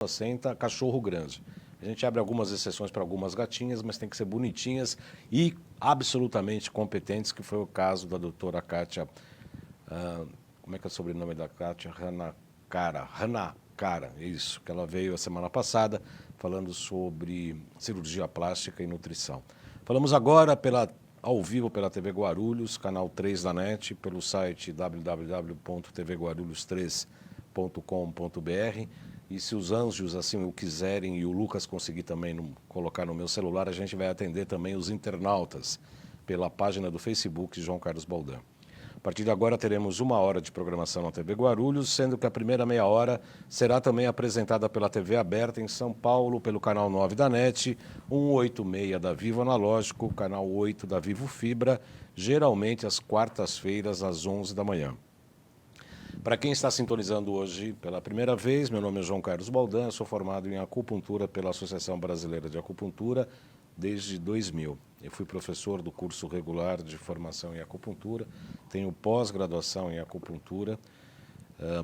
placenta cachorro grande. A gente abre algumas exceções para algumas gatinhas, mas tem que ser bonitinhas e absolutamente competentes, que foi o caso da doutora Kátia, como é que é o sobrenome da Kátia? Hanakara, isso, que ela veio a semana passada falando sobre cirurgia plástica e nutrição. Falamos agora ao vivo pela TV Guarulhos, canal 3 da NET, pelo site www.tvguarulhos3.com.br. E se os anjos assim o quiserem e o Lucas conseguir também colocar no meu celular, a gente vai atender também os internautas pela página do Facebook João Carlos Baldan. A partir de agora teremos 1 hora de programação na TV Guarulhos, sendo que a primeira meia hora será também apresentada pela TV aberta em São Paulo, pelo canal 9 da NET, 186 da Vivo Analógico, canal 8 da Vivo Fibra, geralmente às quartas-feiras às 11 da manhã. Para quem está sintonizando hoje pela primeira vez, meu nome é João Carlos Baldan, sou formado em acupuntura pela Associação Brasileira de Acupuntura desde 2000. Eu fui professor do curso regular de formação em acupuntura, tenho pós-graduação em acupuntura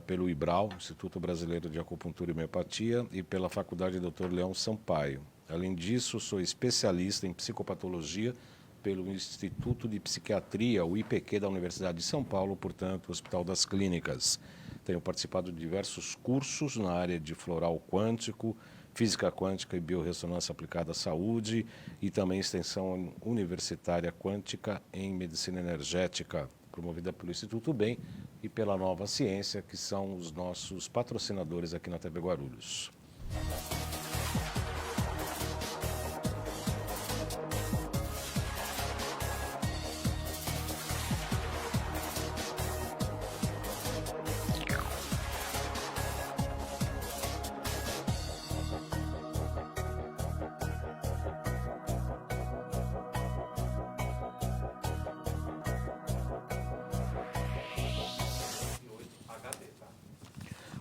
pelo IBRAU, Instituto Brasileiro de Acupuntura e Homeopatia, e pela Faculdade Dr. Leão Sampaio. Além disso, sou especialista em psicopatologia pelo Instituto de Psiquiatria, o IPQ da Universidade de São Paulo, portanto, Hospital das Clínicas. Tenho participado de diversos cursos na área de floral quântico, física quântica e biorressonância aplicada à saúde e também extensão universitária quântica em medicina energética, promovida pelo Instituto BEM e pela Nova Ciência, que são os nossos patrocinadores aqui na TV Guarulhos.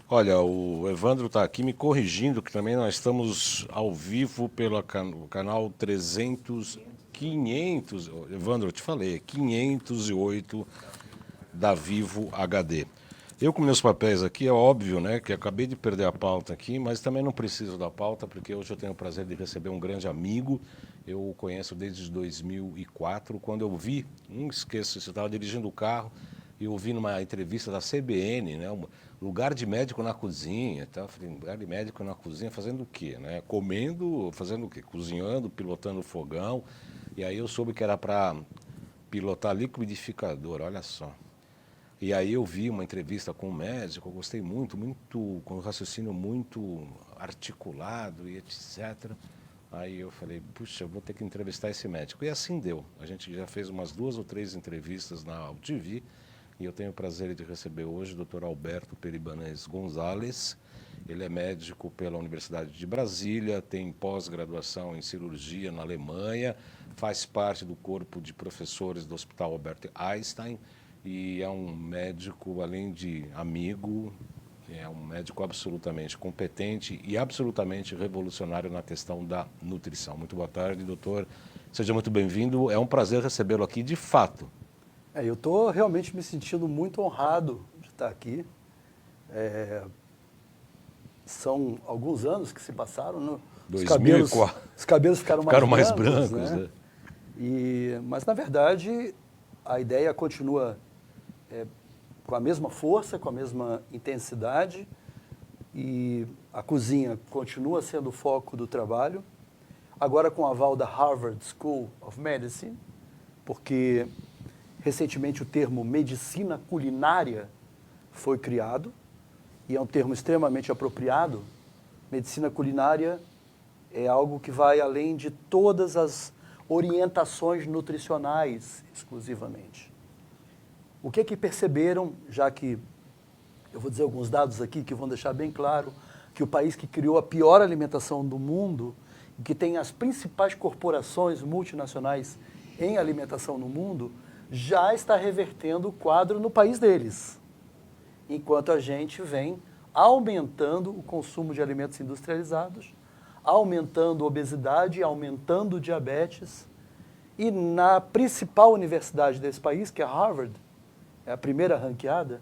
Olha, o Evandro está aqui me corrigindo, que também nós estamos ao vivo pelo canal 500, Evandro, eu te falei, 508 da Vivo HD. Eu com meus papéis aqui, é óbvio, né, que acabei de perder a pauta aqui, mas também não preciso da pauta, porque hoje eu tenho o prazer de receber um grande amigo. Eu o conheço desde 2004, quando eu vi, não esqueço, você estava dirigindo o carro, e eu vi numa entrevista da CBN, né, lugar de médico na cozinha, tá? Falei, lugar de médico na cozinha fazendo o quê, né? Comendo, fazendo o quê? Cozinhando, pilotando fogão. E aí eu soube que era para pilotar liquidificador, olha só. E aí eu vi uma entrevista com um médico, eu gostei muito, com um raciocínio muito articulado e etc. Aí eu falei, puxa, eu vou ter que entrevistar esse médico. E assim deu. A gente já fez umas 2 ou 3 entrevistas na AltV. E eu tenho o prazer de receber hoje o Dr. Alberto Peribanez Gonzalez. Ele é médico pela Universidade de Brasília, tem pós-graduação em cirurgia na Alemanha, faz parte do corpo de professores do Hospital Albert Einstein e é um médico, além de amigo, é um médico absolutamente competente e absolutamente revolucionário na questão da nutrição. Muito boa tarde, doutor. Seja muito bem-vindo. É um prazer recebê-lo aqui, de fato. Eu estou realmente me sentindo muito honrado de estar aqui. São alguns anos que se passaram. Né? 2004. Os cabelos ficaram mais brancos. Né? Mas, na verdade, a ideia continua com a mesma força, com a mesma intensidade. E a cozinha continua sendo o foco do trabalho. Agora com o aval da Harvard School of Medicine, porque recentemente o termo medicina culinária foi criado e é um termo extremamente apropriado. Medicina culinária é algo que vai além de todas as orientações nutricionais exclusivamente. O que é que perceberam, já que eu vou dizer alguns dados aqui que vão deixar bem claro que o país que criou a pior alimentação do mundo, que tem as principais corporações multinacionais em alimentação no mundo, já está revertendo o quadro no país deles, enquanto a gente vem aumentando o consumo de alimentos industrializados, aumentando a obesidade, aumentando o diabetes, e na principal universidade desse país, que é Harvard, é a primeira ranqueada,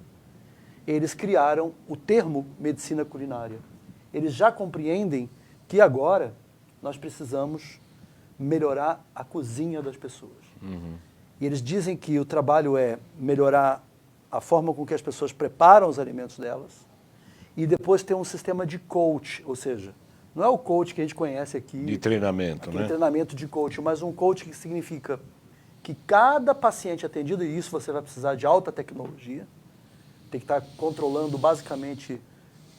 eles criaram o termo medicina culinária. eles já compreendem que agora nós precisamos melhorar a cozinha das pessoas. E eles dizem que o trabalho é melhorar a forma com que as pessoas preparam os alimentos delas e depois ter um sistema de coach, ou seja, não é o coach que a gente conhece aqui. De treinamento, né? Treinamento de coach, mas um coach que significa que cada paciente atendido, e isso você vai precisar de alta tecnologia, tem que estar controlando basicamente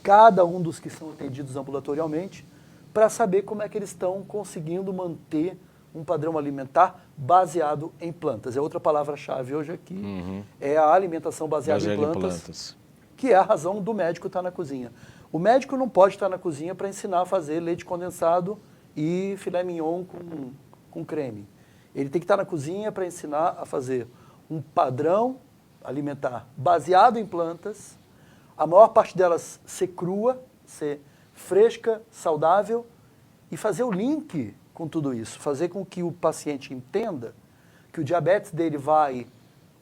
cada um dos que são atendidos ambulatorialmente, para saber como é que eles estão conseguindo manter um padrão alimentar baseado em plantas. É outra palavra-chave hoje aqui, é a alimentação baseada em plantas, que é a razão do médico estar na cozinha. O médico não pode estar na cozinha para ensinar a fazer leite condensado e filé mignon com creme. Ele tem que estar na cozinha para ensinar a fazer um padrão alimentar baseado em plantas, a maior parte delas ser crua, ser fresca, saudável, e fazer o link com tudo isso, fazer com que o paciente entenda que o diabetes dele vai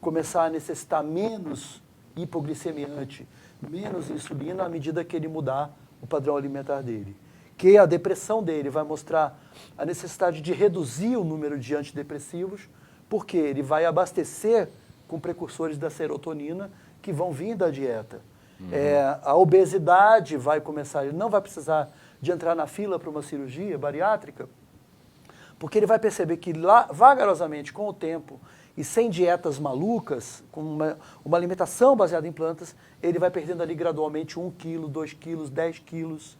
começar a necessitar menos hipoglicemiante, menos insulina à medida que ele mudar o padrão alimentar dele. Que a depressão dele vai mostrar a necessidade de reduzir o número de antidepressivos, porque ele vai abastecer com precursores da serotonina que vão vir da dieta. A obesidade vai começar, ele não vai precisar de entrar na fila para uma cirurgia bariátrica, porque ele vai perceber que lá, vagarosamente, com o tempo, e sem dietas malucas, com uma alimentação baseada em plantas, ele vai perdendo ali gradualmente 1 quilo, 2 quilos, 10 quilos,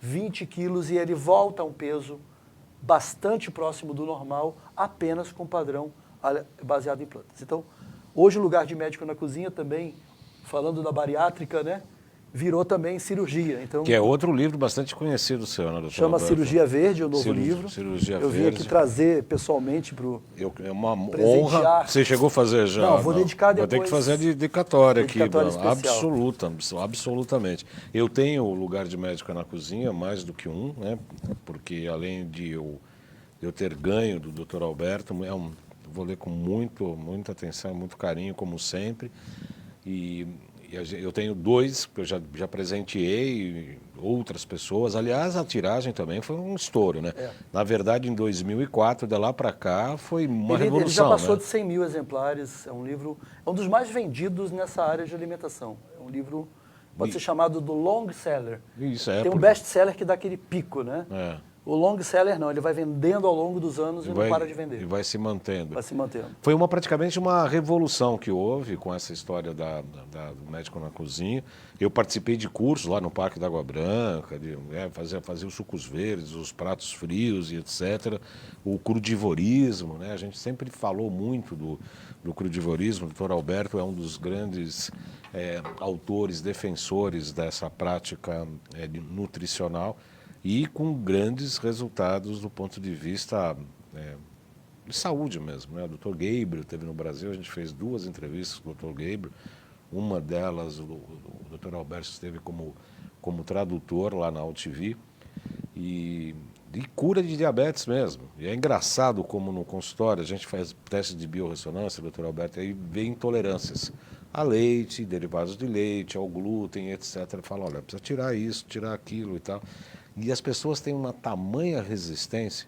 20 quilos, e ele volta a um peso bastante próximo do normal, apenas com padrão baseado em plantas. Então, hoje o lugar de médico na cozinha também, falando da bariátrica, né, virou também cirurgia. Então, que é outro livro bastante conhecido seu, né, doutor chama Alberto? Cirurgia Verde, o novo livro. Cirurgia Eu vim Verde. aqui trazer pessoalmente para o... É uma honra. Você chegou a fazer já? Não, vou dedicar depois. Vou ter que fazer a dedicatória aqui. Especial. Absolutamente. Eu tenho o lugar de médico na cozinha, mais do que um, né? Porque além de eu ter ganho do doutor Alberto, vou ler com muita atenção, muito carinho, como sempre. E eu tenho 2 que eu já presenteei, outras pessoas. Aliás, a tiragem também foi um estouro, né? Na verdade, em 2004, de lá para cá, foi uma revolução. Ele já passou né? de 100 mil exemplares. É um livro, é um dos mais vendidos nessa área de alimentação. É um livro, pode ser chamado do long seller. Isso, Tem um best seller que dá aquele pico, né? O long seller não, ele vai vendendo ao longo dos anos e não para de vender. E vai se mantendo. Vai se mantendo. Foi praticamente uma revolução que houve com essa história do médico na cozinha. Eu participei de cursos lá no Parque da Água Branca, fazer os sucos verdes, os pratos frios e etc. O crudivorismo, né? A gente sempre falou muito do crudivorismo. O doutor Alberto é um dos grandes autores, defensores dessa prática nutricional, e com grandes resultados do ponto de vista de saúde mesmo. Né? O Dr. Gabriel esteve no Brasil, a gente fez 2 entrevistas com o Dr. Gabriel, uma delas o Dr. Alberto esteve como tradutor lá na UTV, e cura de diabetes mesmo. E é engraçado como no consultório a gente faz teste de biorressonância, Dr. Alberto, e aí vê intolerâncias a leite, derivados de leite, ao glúten, etc. Fala, olha, precisa tirar isso, tirar aquilo e tal. E as pessoas têm uma tamanha resistência,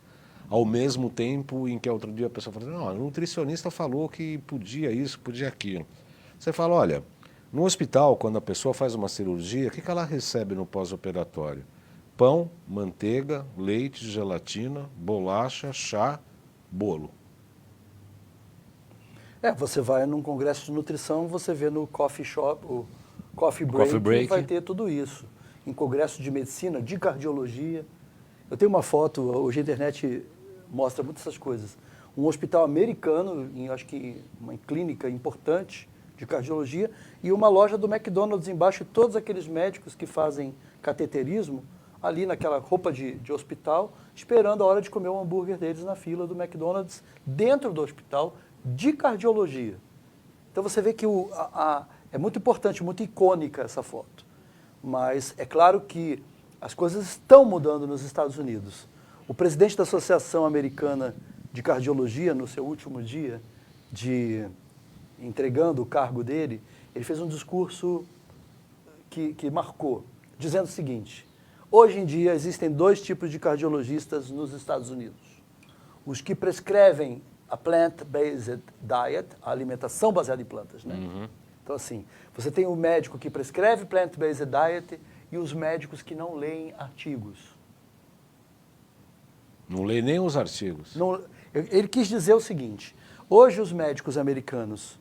ao mesmo tempo em que outro dia a pessoa fala, não, o nutricionista falou que podia isso, podia aquilo. Você fala, olha, no hospital, quando a pessoa faz uma cirurgia, o que ela recebe no pós-operatório? Pão, manteiga, leite, gelatina, bolacha, chá, bolo. Você vai num congresso de nutrição, você vê no coffee shop, o coffee break, vai ter tudo isso. Em congresso de medicina, de cardiologia. Eu tenho uma foto, hoje a internet mostra muitas essas coisas. Um hospital americano, acho que uma clínica importante de cardiologia, e uma loja do McDonald's embaixo, e todos aqueles médicos que fazem cateterismo, ali naquela roupa de hospital, esperando a hora de comer um hambúrguer deles na fila do McDonald's, dentro do hospital de cardiologia. Então você vê que é muito importante, muito icônica essa foto. Mas é claro que as coisas estão mudando nos Estados Unidos. O presidente da Associação Americana de Cardiologia, no seu último dia, entregando o cargo dele, ele fez um discurso que marcou, dizendo o seguinte, Hoje em dia existem 2 tipos de cardiologistas nos Estados Unidos. Os que prescrevem a plant-based diet, a alimentação baseada em plantas, né? Então, assim, você tem o médico que prescreve plant-based diet e os médicos que não leem artigos. Não leio nem os artigos. Ele quis dizer o seguinte, hoje os médicos americanos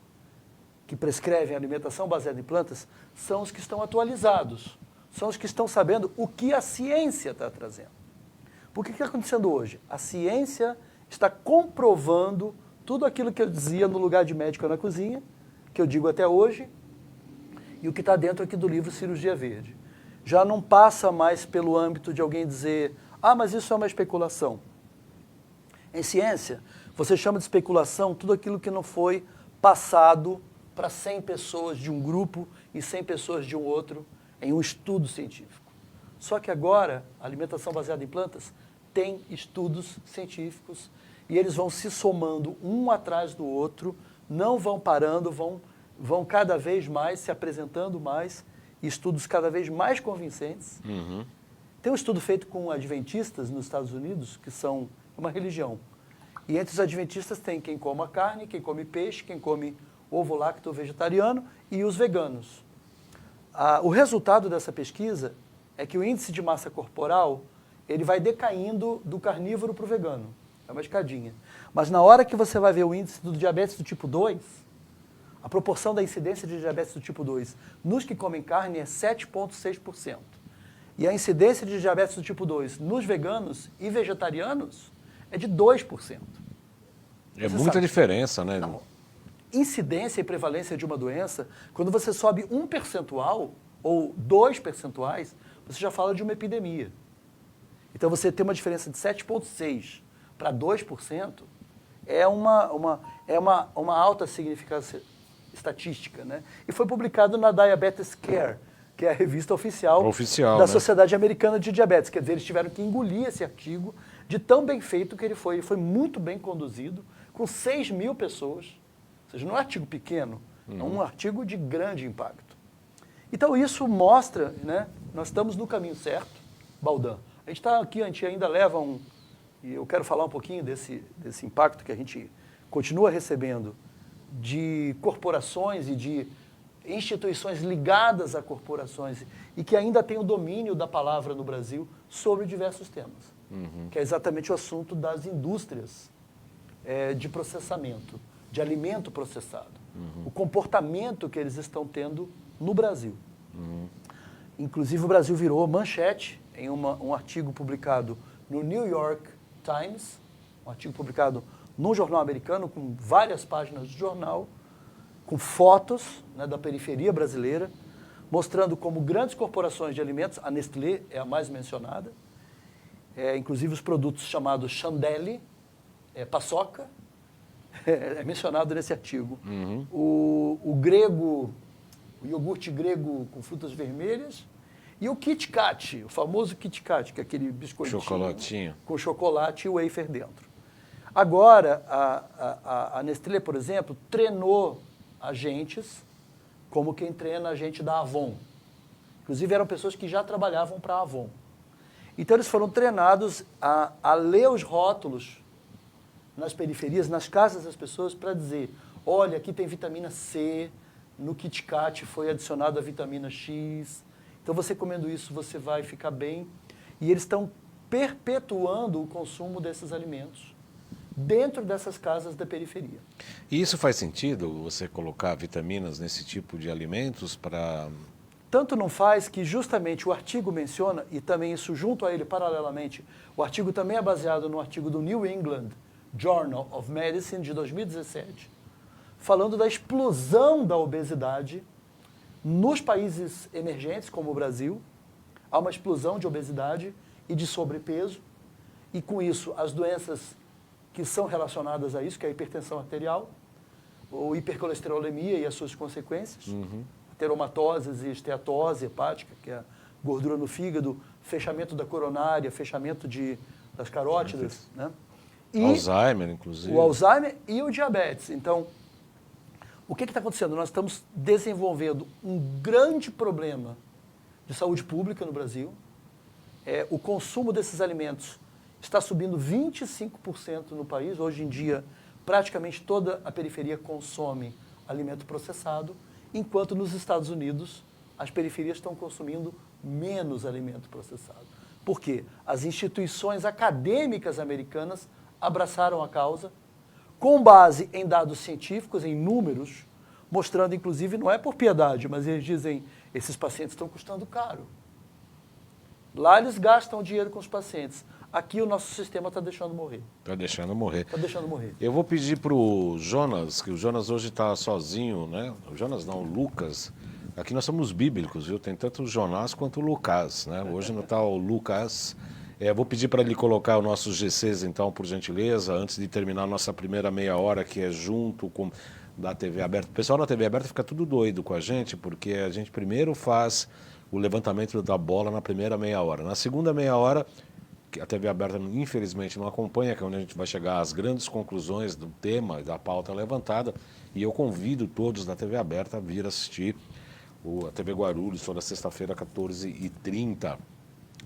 que prescrevem alimentação baseada em plantas são os que estão atualizados, são os que estão sabendo o que a ciência está trazendo. Por que está acontecendo hoje? A ciência está comprovando tudo aquilo que eu dizia no lugar de médico na cozinha, que eu digo até hoje, e o que está dentro aqui do livro Cirurgia Verde. Já não passa mais pelo âmbito de alguém dizer, ah, mas isso é uma especulação. Em ciência, você chama de especulação tudo aquilo que não foi passado para 100 pessoas de um grupo e 100 pessoas de um outro em um estudo científico. Só que agora, a alimentação baseada em plantas tem estudos científicos e eles vão se somando um atrás do outro, não vão parando, vão cada vez mais se apresentando mais, estudos cada vez mais convincentes. Tem um estudo feito com adventistas nos Estados Unidos, que são uma religião. E entre os adventistas tem quem come carne, quem come peixe, quem come ovo lacto vegetariano e os veganos. O resultado dessa pesquisa é que o índice de massa corporal ele vai decaindo do carnívoro para o vegano. É uma escadinha. Mas na hora que você vai ver o índice do diabetes do tipo 2, a proporção da incidência de diabetes do tipo 2 nos que comem carne é 7,6%. E a incidência de diabetes do tipo 2 nos veganos e vegetarianos é de 2%. É muita diferença, né? Não. Incidência e prevalência de uma doença, quando você sobe 1% ou 2 percentuais, você já fala de uma epidemia. Então você ter uma diferença de 7,6% para 2% é uma alta significância estatística, né? E foi publicado na Diabetes Care, que é a revista oficial da Sociedade Americana de Diabetes. Quer dizer, eles tiveram que engolir esse artigo de tão bem feito que ele foi. Ele foi muito bem conduzido, com 6.000 pessoas. Ou seja, não é um artigo pequeno, é um artigo de grande impacto. Então isso mostra, né, nós estamos no caminho certo, Baldan. A gente está aqui, a gente ainda leva e eu quero falar um pouquinho desse impacto que a gente continua recebendo de corporações e de instituições ligadas a corporações e que ainda tem o domínio da palavra no Brasil sobre diversos temas, que é exatamente o assunto das indústrias de processamento, de alimento processado, o comportamento que eles estão tendo no Brasil. Inclusive o Brasil virou manchete em um artigo publicado no New York Times, um artigo publicado num jornal americano, com várias páginas de jornal, com fotos, né, da periferia brasileira, mostrando como grandes corporações de alimentos, a Nestlé é a mais mencionada, inclusive os produtos chamados Chandelle, paçoca, é mencionado nesse artigo. O grego, o iogurte grego com frutas vermelhas, e o Kit Kat, o famoso Kit Kat, que é aquele biscoitinho com chocolate e wafer dentro. Agora, a Nestlé, por exemplo, treinou agentes como quem treina a gente da Avon. Inclusive, eram pessoas que já trabalhavam para a Avon. Então, eles foram treinados a ler os rótulos nas periferias, nas casas das pessoas, para dizer, olha, aqui tem vitamina C, no Kit Kat foi adicionado a vitamina X, então você comendo isso, você vai ficar bem. E eles estão perpetuando o consumo desses alimentos dentro dessas casas da periferia. E isso faz sentido, você colocar vitaminas nesse tipo de alimentos para... Tanto não faz que justamente o artigo menciona, e também isso junto a ele, paralelamente, o artigo também é baseado no artigo do New England Journal of Medicine, de 2017, falando da explosão da obesidade nos países emergentes, como o Brasil. Há uma explosão de obesidade e de sobrepeso, e com isso as doenças que são relacionadas a isso, que é a hipertensão arterial, ou hipercolesterolemia e as suas consequências, ateromatose e esteatose hepática, que é a gordura no fígado, fechamento da coronária, fechamento das carótidas, né? E Alzheimer, inclusive. O Alzheimer e o diabetes. Então, o que está acontecendo? Nós estamos desenvolvendo um grande problema de saúde pública no Brasil, o consumo desses alimentos está subindo 25% no país. Hoje em dia, praticamente toda a periferia consome alimento processado, enquanto nos Estados Unidos as periferias estão consumindo menos alimento processado. Por quê? As instituições acadêmicas americanas abraçaram a causa, com base em dados científicos, em números, mostrando, inclusive, não é por piedade, mas eles dizem, esses pacientes estão custando caro. Lá eles gastam dinheiro com os pacientes. Aqui o nosso sistema está deixando morrer. Está deixando morrer. Está deixando morrer. Eu vou pedir para o Jonas, que o Jonas hoje está sozinho, né? O Jonas não, o Lucas. Aqui nós somos bíblicos, viu? Tem tanto o Jonas quanto o Lucas, né? Hoje não está o Lucas. Vou pedir para ele colocar os nossos GCs, então, por gentileza, antes de terminar a nossa primeira meia hora, que é junto com da TV Aberta. O pessoal da TV Aberta fica tudo doido com a gente, porque a gente primeiro faz o levantamento da bola na primeira meia hora. Na segunda meia hora, que a TV Aberta infelizmente não acompanha, que é onde a gente vai chegar às grandes conclusões do tema, da pauta levantada, e eu convido todos da TV Aberta a vir assistir a TV Guarulhos, toda sexta-feira, 14h30.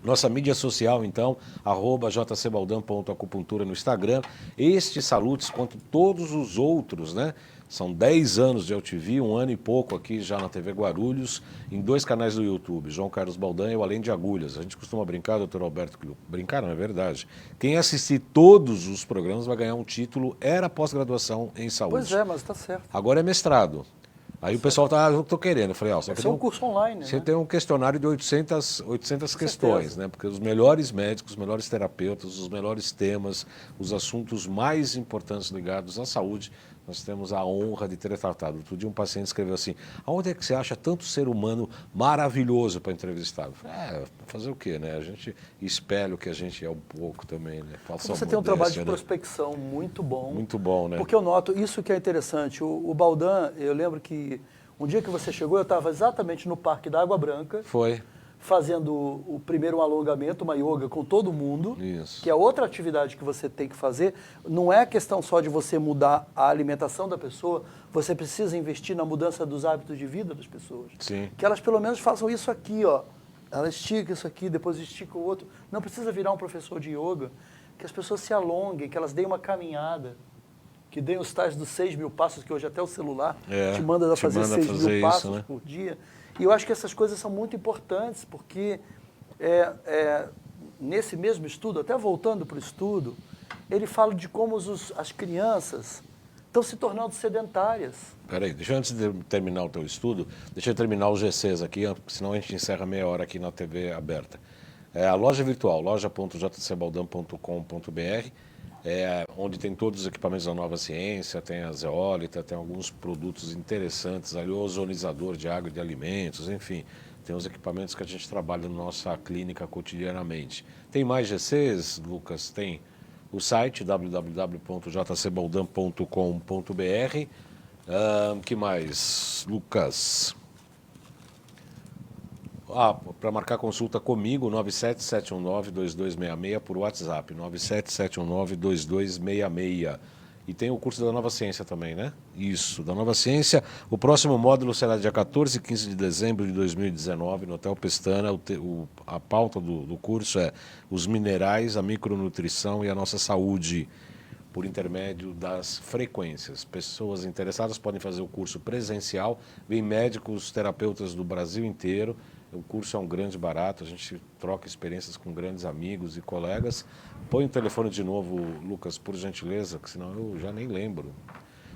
Nossa mídia social, então, @jcbaldam.acupuntura no Instagram. Estes salutos, quanto todos os outros, né? São 10 anos de LTV, 1 ano e pouco aqui já na TV Guarulhos, em 2 canais do YouTube, João Carlos Baldan e o Além de Agulhas. A gente costuma brincar, doutor Alberto, brincar não é verdade. Quem assistir todos os programas vai ganhar um título, era pós-graduação em saúde. Pois é, mas está certo. Agora é mestrado. Aí o pessoal tá, eu estou querendo. Eu falei, Esse é um curso online, você né? tem um questionário de 800 questões, né? Porque os melhores médicos, os melhores terapeutas, os melhores temas, os assuntos mais importantes ligados à saúde, nós temos a honra de ter tratado. Outro dia um paciente escreveu assim, aonde é que você acha tanto ser humano maravilhoso para entrevistar? Eu falei, fazer o quê, né? A gente espelha o que a gente é um pouco também, né? Você tem um trabalho de prospecção muito bom. Muito bom, né? Porque eu noto, isso que é interessante, o Baldan, eu lembro que um dia que você chegou, eu estava exatamente no Parque da Água Branca. Foi. Fazendo o primeiro alongamento, uma yoga com todo mundo, Isso. Que é outra atividade que você tem que fazer. Não é questão só de você mudar a alimentação da pessoa, você precisa investir na mudança dos hábitos de vida das pessoas. Sim. Que elas pelo menos façam isso aqui, ó. Ela estica isso aqui, depois estica o outro. Não precisa virar um professor de yoga, que as pessoas se alonguem, que elas deem uma caminhada, que deem os tais dos 6.000 passos, que hoje até o celular te manda fazer 6.000 passos, né? Por dia. E eu acho que essas coisas são muito importantes, porque nesse mesmo estudo, até voltando para o estudo, ele fala de como as crianças estão se tornando sedentárias. Peraí, antes de terminar o teu estudo, deixa eu terminar os GCs aqui, senão a gente encerra meia hora aqui na TV Aberta. A loja virtual, loja.jcbaldam.com.br, onde tem todos os equipamentos da Nova Ciência, tem a zeólita, tem alguns produtos interessantes ali, o ozonizador de água e de alimentos, enfim, tem os equipamentos que a gente trabalha na nossa clínica cotidianamente. Tem mais GCs, Lucas? Tem o site www.jcbaldam.com.br. Que mais, Lucas? Para marcar consulta comigo, 97719-2266 por WhatsApp, 97719-2266. E tem o curso da Nova Ciência também, né? Isso, da Nova Ciência. O próximo módulo será dia 14 e 15 de dezembro de 2019, no Hotel Pestana. A pauta do curso é os minerais, a micronutrição e a nossa saúde, por intermédio das frequências. Pessoas interessadas podem fazer o curso presencial, vem médicos, terapeutas do Brasil inteiro. O curso é um grande barato, a gente troca experiências com grandes amigos e colegas. Põe o telefone de novo, Lucas, por gentileza, que senão eu já nem lembro.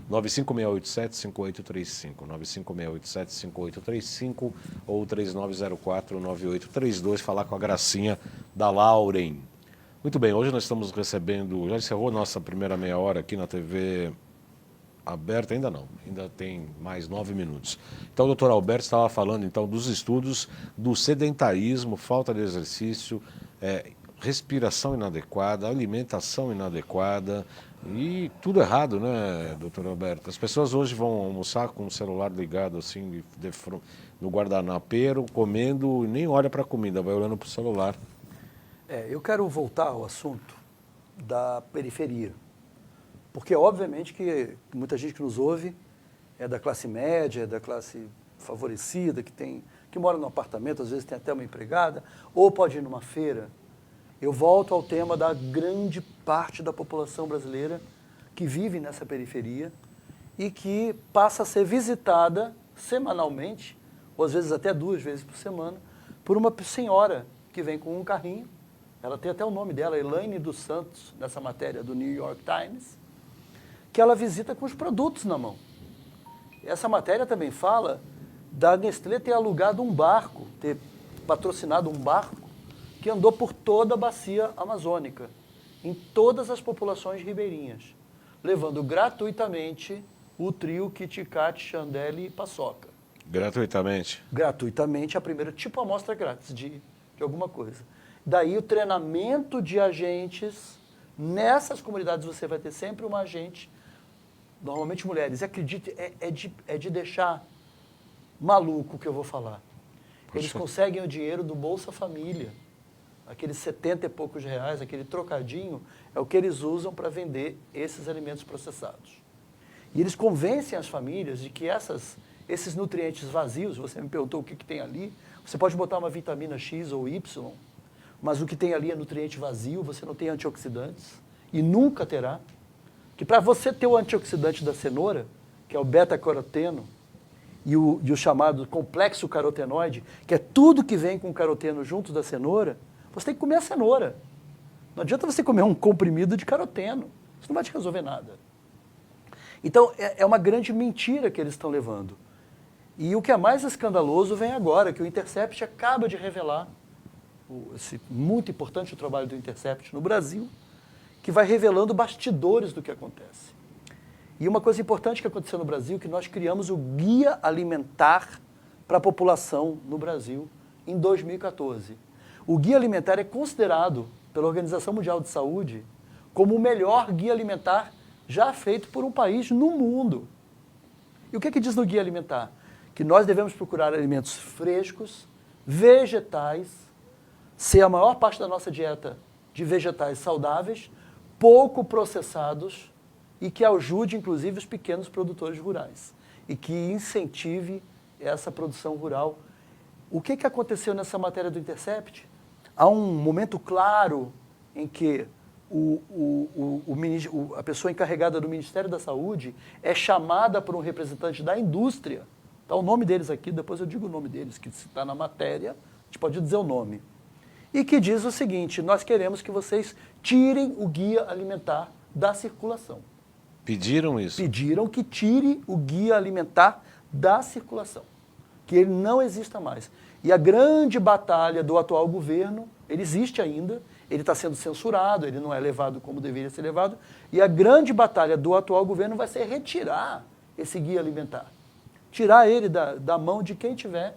95687-5835, 95687-5835 ou 3904-9832, falar com a gracinha da Lauren. Muito bem, hoje nós estamos recebendo, já encerrou nossa primeira meia hora aqui na TV Aberta, ainda não, ainda tem mais 9 minutos. Então o doutor Alberto estava falando então dos estudos do sedentarismo, falta de exercício, respiração inadequada, alimentação inadequada e tudo errado, né, doutor Alberto? As pessoas hoje vão almoçar com o celular ligado assim no guardanapeiro, comendo e nem olha para a comida, vai olhando para o celular. Eu quero voltar ao assunto da periferia. Porque, obviamente, que muita gente que nos ouve é da classe média, é da classe favorecida, que tem que mora num apartamento, às vezes tem até uma empregada, ou pode ir numa feira. Eu volto ao tema da grande parte da população brasileira que vive nessa periferia e que passa a ser visitada semanalmente, ou às vezes até 2 vezes por semana, por uma senhora que vem com um carrinho. Ela tem até o nome dela, Elaine dos Santos, nessa matéria do New York Times, que ela visita com os produtos na mão. Essa matéria também fala da Nestlé ter alugado um barco, ter patrocinado um barco que andou por toda a bacia amazônica, em todas as populações ribeirinhas, levando gratuitamente o trio Kit Kat, Chandelle e Paçoca. Gratuitamente? Gratuitamente, a primeira, tipo amostra grátis de alguma coisa. Daí o treinamento de agentes, nessas comunidades você vai ter sempre uma agente, normalmente mulheres, e acredite, é de deixar maluco o que eu vou falar. Eles conseguem o dinheiro do Bolsa Família, aqueles 70 e poucos reais, aquele trocadinho, é o que eles usam para vender esses alimentos processados. E eles convencem as famílias de que esses nutrientes vazios, você me perguntou o que tem ali, você pode botar uma vitamina X ou Y, mas o que tem ali é nutriente vazio, você não tem antioxidantes, e nunca terá. Que para você ter o antioxidante da cenoura, que é o beta-caroteno, e o chamado complexo carotenoide, que é tudo que vem com caroteno junto da cenoura, você tem que comer a cenoura. Não adianta você comer um comprimido de caroteno, isso não vai te resolver nada. Então, é uma grande mentira que eles estão levando. E o que é mais escandaloso vem agora, que o Intercept acaba de revelar, muito importante o trabalho do Intercept no Brasil, que vai revelando bastidores do que acontece. E uma coisa importante que aconteceu no Brasil é que nós criamos o Guia Alimentar para a População no Brasil em 2014. O Guia Alimentar é considerado pela Organização Mundial de Saúde como o melhor guia alimentar já feito por um país no mundo. E o que diz no Guia Alimentar? Que nós devemos procurar alimentos frescos, vegetais, ser a maior parte da nossa dieta de vegetais saudáveis, pouco processados e que ajude, inclusive, os pequenos produtores rurais e que incentive essa produção rural. O que aconteceu nessa matéria do Intercept? Há um momento claro em que a pessoa encarregada do Ministério da Saúde é chamada por um representante da indústria. Está o nome deles aqui, depois eu digo o nome deles, que está na matéria, a gente pode dizer o nome. E que diz o seguinte: nós queremos que vocês tirem o guia alimentar da circulação. Pediram isso? Pediram que tire o guia alimentar da circulação, que ele não exista mais. E a grande batalha do atual governo, ele existe ainda, ele está sendo censurado, ele não é levado como deveria ser levado, e a grande batalha do atual governo vai ser retirar esse guia alimentar. Tirar ele da mão de quem tiver,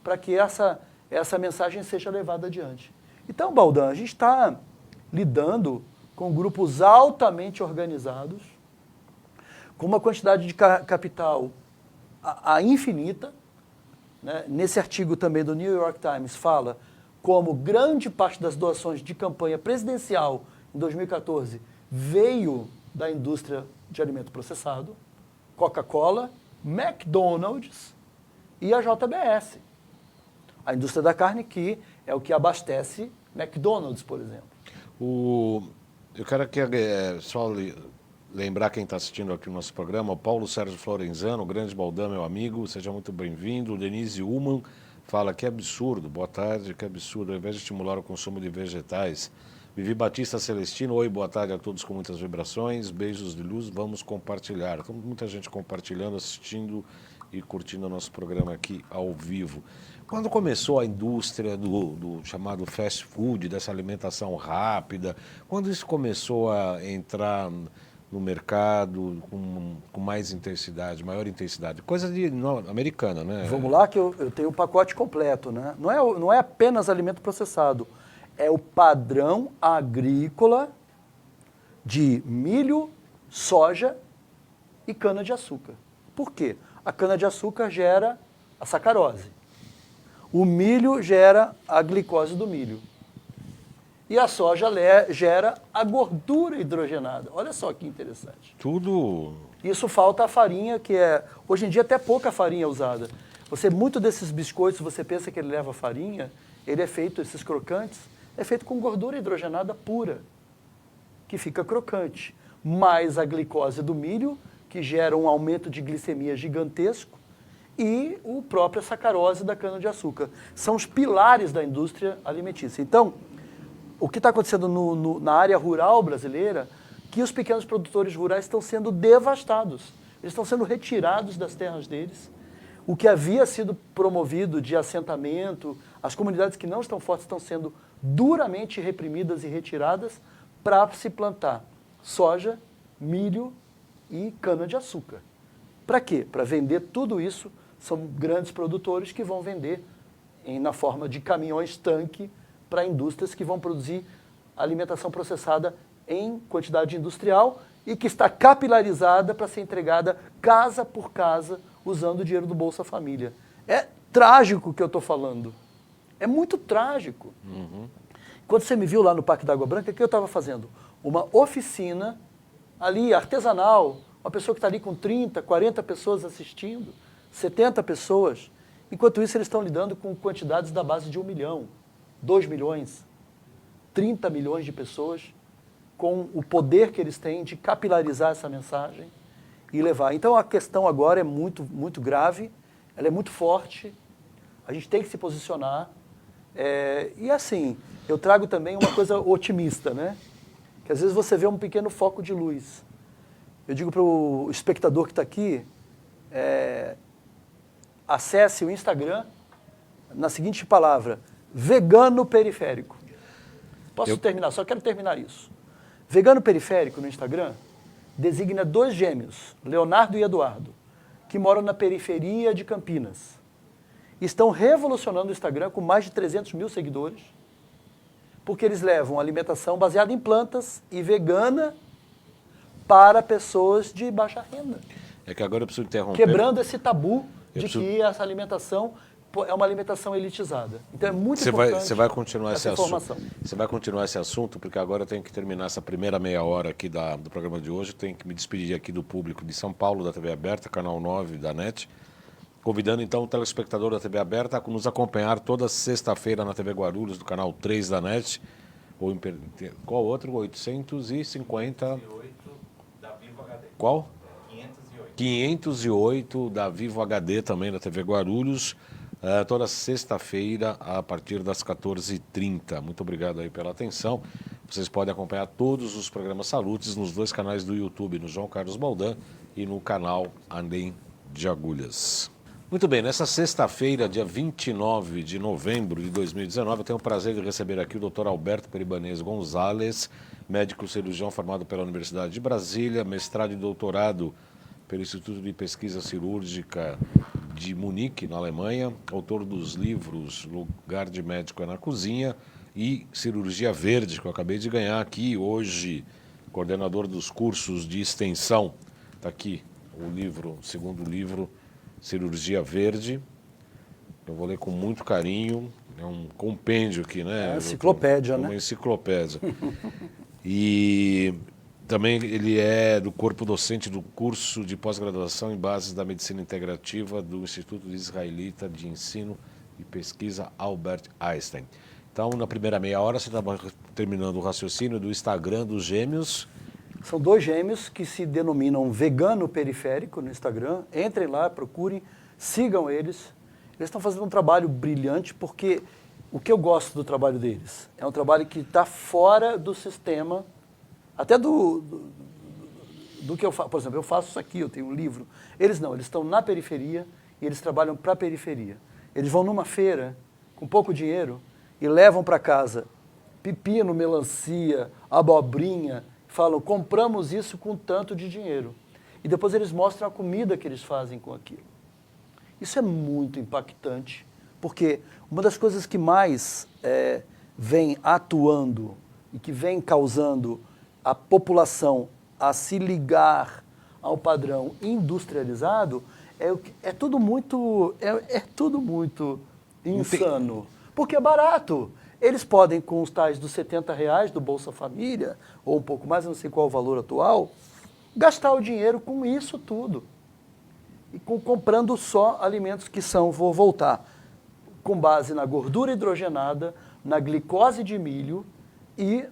para que essa mensagem seja levada adiante. Então, Baldan, a gente está lidando com grupos altamente organizados, com uma quantidade de capital a infinita. Né? Nesse artigo também do New York Times fala como grande parte das doações de campanha presidencial em 2014 veio da indústria de alimento processado, Coca-Cola, McDonald's e a JBS. A indústria da carne, que é o que abastece McDonald's, por exemplo. Eu quero só lembrar quem está assistindo aqui o nosso programa, o Paulo Sérgio Florenzano, o grande Baldan, meu amigo, seja muito bem-vindo. O Denise Ullman fala que absurdo, boa tarde, que absurdo, ao invés de estimular o consumo de vegetais. Vivi Batista Celestino, oi, boa tarde a todos com muitas vibrações, beijos de luz, vamos compartilhar. Tem muita gente compartilhando, assistindo e curtindo o nosso programa aqui ao vivo. Quando começou a indústria do chamado fast food, dessa alimentação rápida, quando isso começou a entrar no mercado com mais intensidade, maior intensidade, coisa americana, né? Vamos lá que eu tenho o pacote completo, né? Não é apenas alimento processado, é o padrão agrícola de milho, soja e cana-de-açúcar. Por quê? A cana-de-açúcar gera a sacarose. O milho gera a glicose do milho. E a soja gera a gordura hidrogenada. Olha só que interessante. Tudo... Isso falta a farinha, que hoje em dia até pouca farinha é usada. Muito desses biscoitos, você pensa que ele leva farinha, ele é feito, esses crocantes, é feito com gordura hidrogenada pura, que fica crocante. Mais a glicose do milho, que gera um aumento de glicemia gigantesco, e a própria sacarose da cana-de-açúcar. São os pilares da indústria alimentícia. Então, o que está acontecendo na área rural brasileira, que os pequenos produtores rurais estão sendo devastados. Eles estão sendo retirados das terras deles. O que havia sido promovido de assentamento, as comunidades que não estão fortes estão sendo duramente reprimidas e retiradas para se plantar soja, milho e cana-de-açúcar. Para quê? Para vender tudo isso. São grandes produtores que vão vender na forma de caminhões-tanque para indústrias que vão produzir alimentação processada em quantidade industrial e que está capilarizada para ser entregada casa por casa usando o dinheiro do Bolsa Família. É trágico o que eu estou falando. É muito trágico. Quando você me viu lá no Parque da Água Branca, o que eu estava fazendo? Uma oficina ali, artesanal, uma pessoa que está ali com 30, 40 pessoas assistindo, 70 pessoas. Enquanto isso, eles estão lidando com quantidades da base de 1 milhão, 2 milhões, 30 milhões de pessoas, com o poder que eles têm de capilarizar essa mensagem e levar. Então, a questão agora é muito, muito grave, ela é muito forte, a gente tem que se posicionar. E assim, eu trago também uma coisa otimista, né? Que às vezes você vê um pequeno foco de luz. Eu digo para o espectador que está aqui, acesse o Instagram na seguinte palavra, vegano periférico. Posso terminar? Só quero terminar isso. Vegano periférico no Instagram designa 2 gêmeos, Leonardo e Eduardo, que moram na periferia de Campinas. Estão revolucionando o Instagram com mais de 300 mil seguidores, porque eles levam alimentação baseada em plantas e vegana para pessoas de baixa renda. É que agora eu preciso interromper. Quebrando esse tabu de que essa alimentação é uma alimentação elitizada. Então é muito importante você vai continuar essa esse informação. Você vai continuar esse assunto, porque agora eu tenho que terminar essa primeira meia hora aqui do programa de hoje. Tenho que me despedir aqui do público de São Paulo, da TV Aberta, canal 9 da NET. Convidando então o telespectador da TV Aberta a nos acompanhar toda sexta-feira na TV Guarulhos, do canal 3 da NET. Qual outro? 850... da Vivo HD. Qual? 508. 508 da Vivo HD também da TV Guarulhos. Toda sexta-feira, a partir das 14h30. Muito obrigado aí pela atenção. Vocês podem acompanhar todos os programas Salutes nos 2 canais do YouTube, no João Carlos Baldan e no canal Além de Agulhas. Muito bem, nessa sexta-feira, dia 29 de novembro de 2019, eu tenho o prazer de receber aqui o Dr. Alberto Peribanês Gonzalez, médico cirurgião formado pela Universidade de Brasília, mestrado e doutorado pelo Instituto de Pesquisa Cirúrgica de Munique, na Alemanha, autor dos livros Lugar de Médico é na Cozinha e Cirurgia Verde, que eu acabei de ganhar aqui hoje, coordenador dos cursos de extensão. Está aqui o segundo livro, Cirurgia Verde. Eu vou ler com muito carinho, é um compêndio aqui, né? É uma enciclopédia, né? Uma enciclopédia. E também ele é do corpo docente do curso de pós-graduação em bases da medicina integrativa do Instituto Israelita de Ensino e Pesquisa Albert Einstein. Então, na primeira meia hora, você estava terminando o raciocínio do Instagram dos gêmeos. São 2 gêmeos que se denominam vegano periférico no Instagram. Entrem lá, procurem, sigam eles. Eles estão fazendo um trabalho brilhante porque o que eu gosto do trabalho deles é um trabalho que está fora do sistema, até do que eu faço. Por exemplo, eu faço isso aqui, eu tenho um livro. Eles não, eles estão na periferia e eles trabalham para a periferia. Eles vão numa feira com pouco dinheiro e levam para casa pepino, melancia, abobrinha, falam, compramos isso com tanto de dinheiro. E depois eles mostram a comida que eles fazem com aquilo. Isso é muito impactante, porque uma das coisas que mais vem atuando e que vem causando a população a se ligar ao padrão industrializado é tudo muito insano. Porque é barato. Eles podem, com os tais dos R$70 do Bolsa Família, ou um pouco mais, eu não sei qual é o valor atual, gastar o dinheiro com isso tudo. e comprando só alimentos que são, vou voltar, com base na gordura hidrogenada, na glicose de milho e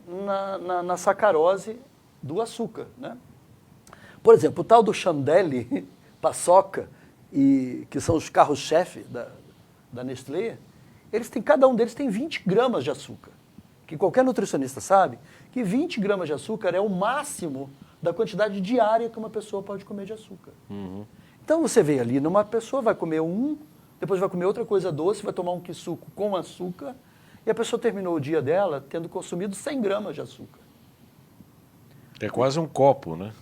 na sacarose do açúcar, né? Por exemplo, o tal do Chandelle, paçoca, que são os carros-chefe da Nestlé, cada um deles tem 20 gramas de açúcar. Que qualquer nutricionista sabe que 20 gramas de açúcar é o máximo da quantidade diária que uma pessoa pode comer de açúcar. Uhum. Então você vê ali, numa pessoa vai comer depois vai comer outra coisa doce, vai tomar um quissuco com açúcar, e a pessoa terminou o dia dela tendo consumido 100 gramas de açúcar. É quase um copo, né?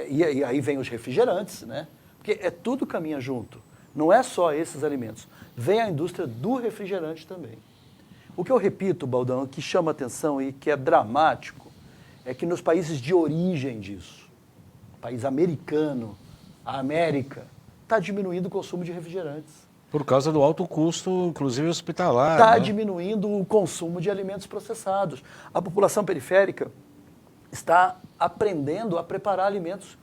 E aí vem os refrigerantes, né? Porque tudo caminha junto. Não é só esses alimentos. Vem a indústria do refrigerante também. O que eu repito, Baldão, que chama atenção e que é dramático, é que nos países de origem disso, país americano, a América, está diminuindo o consumo de refrigerantes. Por causa do alto custo, inclusive hospitalar. Está né? diminuindo o consumo de alimentos processados. A população periférica está aprendendo a preparar alimentos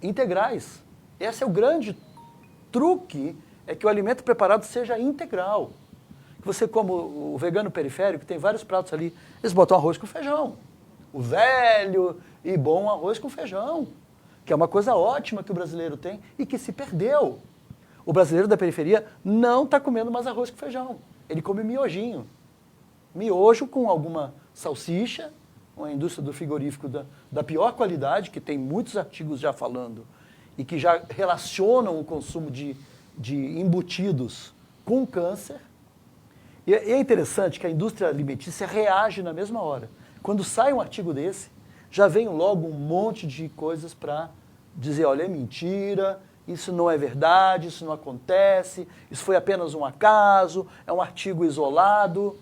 integrais. Esse é o grande truque, é que o alimento preparado seja integral. Você, como o vegano periférico, tem vários pratos ali, eles botam arroz com feijão. O velho e bom arroz com feijão, que é uma coisa ótima que o brasileiro tem e que se perdeu. O brasileiro da periferia não está comendo mais arroz com feijão. Ele come miojinho. Miojo com alguma salsicha, uma indústria do frigorífico da pior qualidade, que tem muitos artigos já falando, e que já relacionam o consumo de embutidos com câncer. E é interessante que a indústria alimentícia reage na mesma hora. Quando sai um artigo desse, já vem logo um monte de coisas para dizer, olha, é mentira, isso não é verdade, isso não acontece, isso foi apenas um acaso, é um artigo isolado.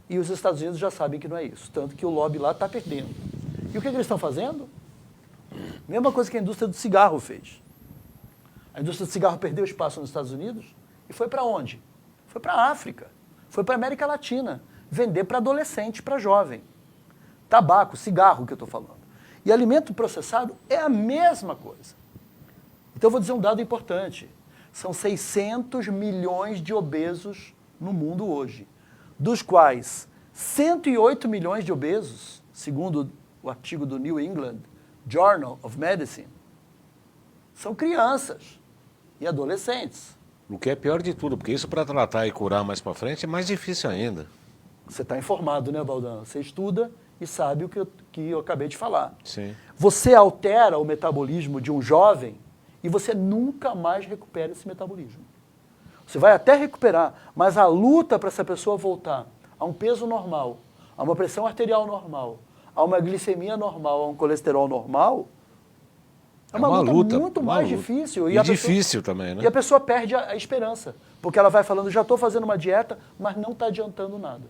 E os Estados Unidos já sabem que não é isso, tanto que o lobby lá está perdendo. E o que eles estão fazendo? Mesma coisa que a indústria do cigarro fez. A indústria do cigarro perdeu espaço nos Estados Unidos e foi para onde? Foi para a África, foi para a América Latina, vender para adolescente, para jovem. Tabaco, cigarro que eu estou falando. E alimento processado é a mesma coisa. Então eu vou dizer um dado importante. São 600 milhões de obesos no mundo hoje, dos quais 108 milhões de obesos, segundo o artigo do New England Journal of Medicine, são crianças e adolescentes. O que é pior de tudo, porque isso para tratar e curar mais para frente é mais difícil ainda. Você está informado, né, Baldão? Você estuda e sabe o que eu acabei de falar. Sim. Você altera o metabolismo de um jovem e você nunca mais recupera esse metabolismo. Você vai até recuperar, mas a luta para essa pessoa voltar a um peso normal, a uma pressão arterial normal, a uma glicemia normal, a um colesterol normal, é uma luta muito mais difícil. E difícil também, né? E a pessoa perde a esperança, porque ela vai falando, já estou fazendo uma dieta, mas não está adiantando nada.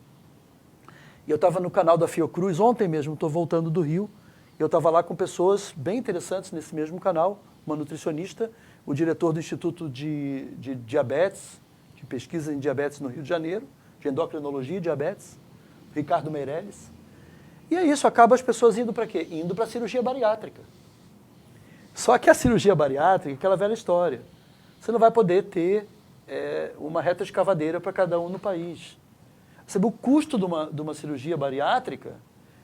E eu estava no canal da Fiocruz ontem mesmo, estou voltando do Rio, e eu estava lá com pessoas bem interessantes nesse mesmo canal, uma nutricionista, o diretor do Instituto de Diabetes, de Pesquisa em Diabetes no Rio de Janeiro, de Endocrinologia e Diabetes, Ricardo Meirelles. E é isso, acaba as pessoas indo para quê? Indo para a cirurgia bariátrica. Só que a cirurgia bariátrica é aquela velha história. Você não vai poder ter uma reta escavadeira para cada um no país. O custo de uma cirurgia bariátrica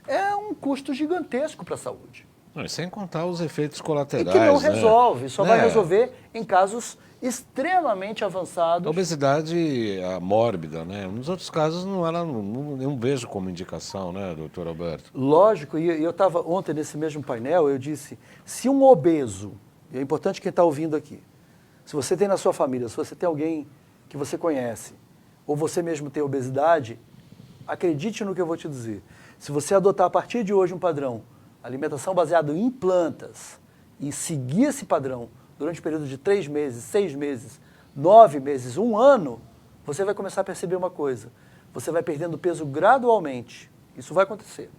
é um custo gigantesco para a saúde. Não, sem contar os efeitos colaterais. E que não resolve, né? só vai resolver em casos extremamente avançados. A obesidade mórbida, né? Nos outros casos não vejo como indicação, né, doutor Alberto? Lógico, e eu estava ontem nesse mesmo painel, eu disse, se um obeso, e é importante quem está ouvindo aqui, se você tem na sua família, se você tem alguém que você conhece, ou você mesmo tem obesidade, acredite no que eu vou te dizer. Se você adotar a partir de hoje um padrão, alimentação baseada em plantas, e seguir esse padrão durante um período de 3 meses, 6 meses, 9 meses, 1 ano, você vai começar a perceber uma coisa. Você vai perdendo peso gradualmente. Isso vai acontecer.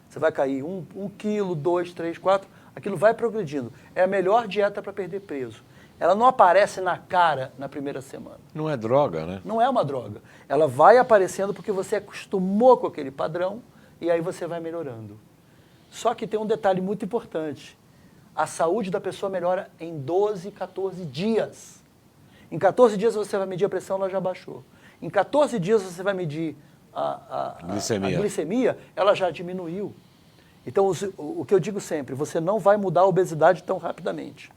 Você vai cair 1 quilo, 2, 3, 4, aquilo vai progredindo. É a melhor dieta para perder peso. Ela não aparece na cara na primeira semana. Não é droga, né? Não é uma droga. Ela vai aparecendo porque você acostumou com aquele padrão e aí você vai melhorando. Só que tem um detalhe muito importante. a saúde da pessoa melhora em 12, 14 dias. Em 14 dias você vai medir a pressão, ela já baixou. Em 14 dias você vai medir a glicemia, ela já diminuiu. Então, o que eu digo sempre, você não vai mudar a obesidade tão rapidamente.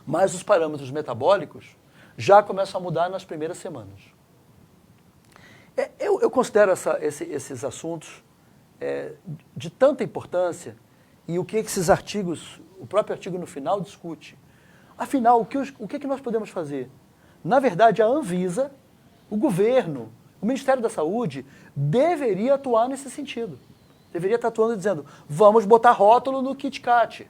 Mas os parâmetros metabólicos já começam a mudar nas primeiras semanas. Eu considero esses assuntos de tanta importância, e o que esses artigos, o próprio artigo no final discute. Afinal, o que nós podemos fazer? Na verdade, a Anvisa, o governo, o Ministério da Saúde, deveria atuar nesse sentido. Deveria estar atuando dizendo, vamos botar rótulo no Kit Kat,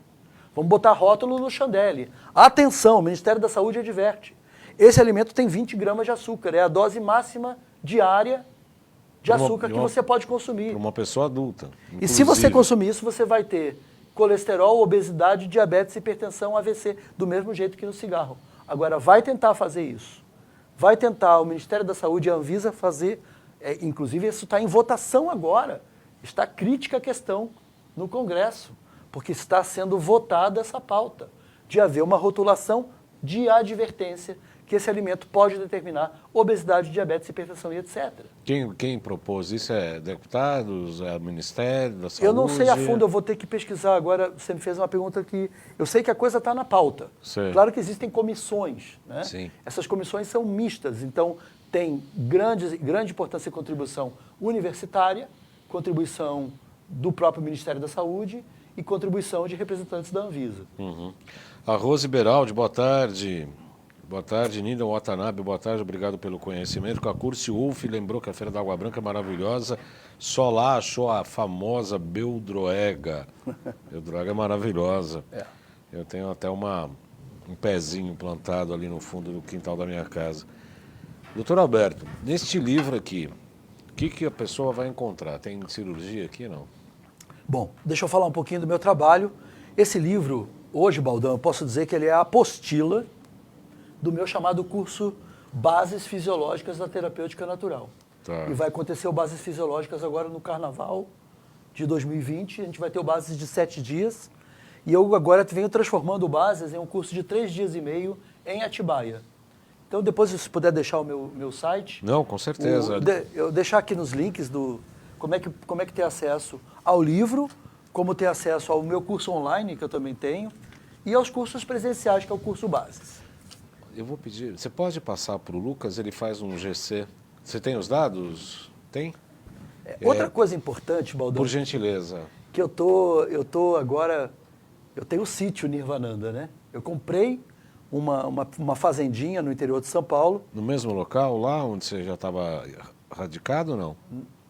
vamos botar rótulo no Chandelle. Atenção, o Ministério da Saúde adverte. Esse alimento tem 20 gramas de açúcar, é a dose máxima diária de açúcar que você pode consumir. Para uma pessoa adulta. E se você consumir isso, você vai ter colesterol, obesidade, diabetes, hipertensão, AVC, do mesmo jeito que no cigarro. Agora, vai tentar fazer isso. Vai tentar o Ministério da Saúde e a Anvisa fazer, inclusive isso está em votação agora, está crítica a questão no Congresso, porque está sendo votada essa pauta de haver uma rotulação de advertência que esse alimento pode determinar obesidade, diabetes, hipertensão e etc. Quem propôs isso é deputados, é o Ministério da Saúde? Eu não sei a fundo, eu vou ter que pesquisar agora. Você me fez uma pergunta que eu sei que a coisa está na pauta. Sei. Claro que existem comissões, né? Sim. Essas comissões são mistas, então tem grande importância e contribuição universitária, contribuição do próprio Ministério da Saúde e contribuição de representantes da Anvisa. Uhum. A Rose Beraldi, boa tarde. Boa tarde, Nida Watanabe, boa tarde, obrigado pelo conhecimento. Cacurci Wolf lembrou que a Feira da Água Branca é maravilhosa, só lá achou a famosa Beldroega. Beldroega é maravilhosa. Eu tenho até um pezinho plantado ali no fundo do quintal da minha casa. Doutor Alberto, neste livro aqui, o que a pessoa vai encontrar? Tem cirurgia aqui, não? Bom, deixa eu falar um pouquinho do meu trabalho. Esse livro, hoje, Baldão, eu posso dizer que ele é a apostila do meu chamado curso Bases Fisiológicas da Terapêutica Natural. Tá. E vai acontecer o Bases Fisiológicas agora no Carnaval de 2020. A gente vai ter o Bases de 7 dias. E eu agora venho transformando o Bases em um curso de 3 dias e meio em Atibaia. Então, depois, se puder deixar o meu site... Não, com certeza. Eu deixar aqui nos links como é que ter acesso ao livro, como ter acesso ao meu curso online, que eu também tenho, e aos cursos presenciais, que é o curso Bases. Eu vou pedir, você pode passar para o Lucas, ele faz um GC. Você tem os dados? Tem? Outra coisa importante, Baldão, Por gentileza. que eu tô agora, eu tenho o sítio Nirvananda, né? Eu comprei uma fazendinha no interior de São Paulo. No mesmo local, lá onde você já estava radicado ou não?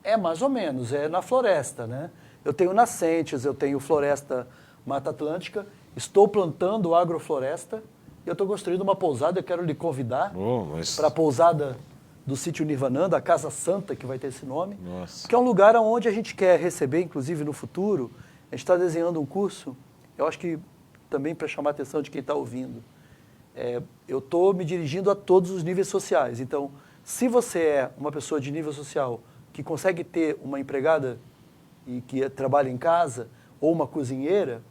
É mais ou menos, é na floresta, né? Eu tenho nascentes, eu tenho floresta Mata Atlântica, estou plantando agrofloresta. Eu estou construindo uma pousada, eu quero lhe convidar para a pousada do sítio Nirvananda, a Casa Santa, que vai ter esse nome. Nossa. Que é um lugar onde a gente quer receber, inclusive no futuro, a gente está desenhando um curso, eu acho que também para chamar a atenção de quem está ouvindo. Eu estou me dirigindo a todos os níveis sociais. Então, se você é uma pessoa de nível social que consegue ter uma empregada e que trabalha em casa, ou uma cozinheira,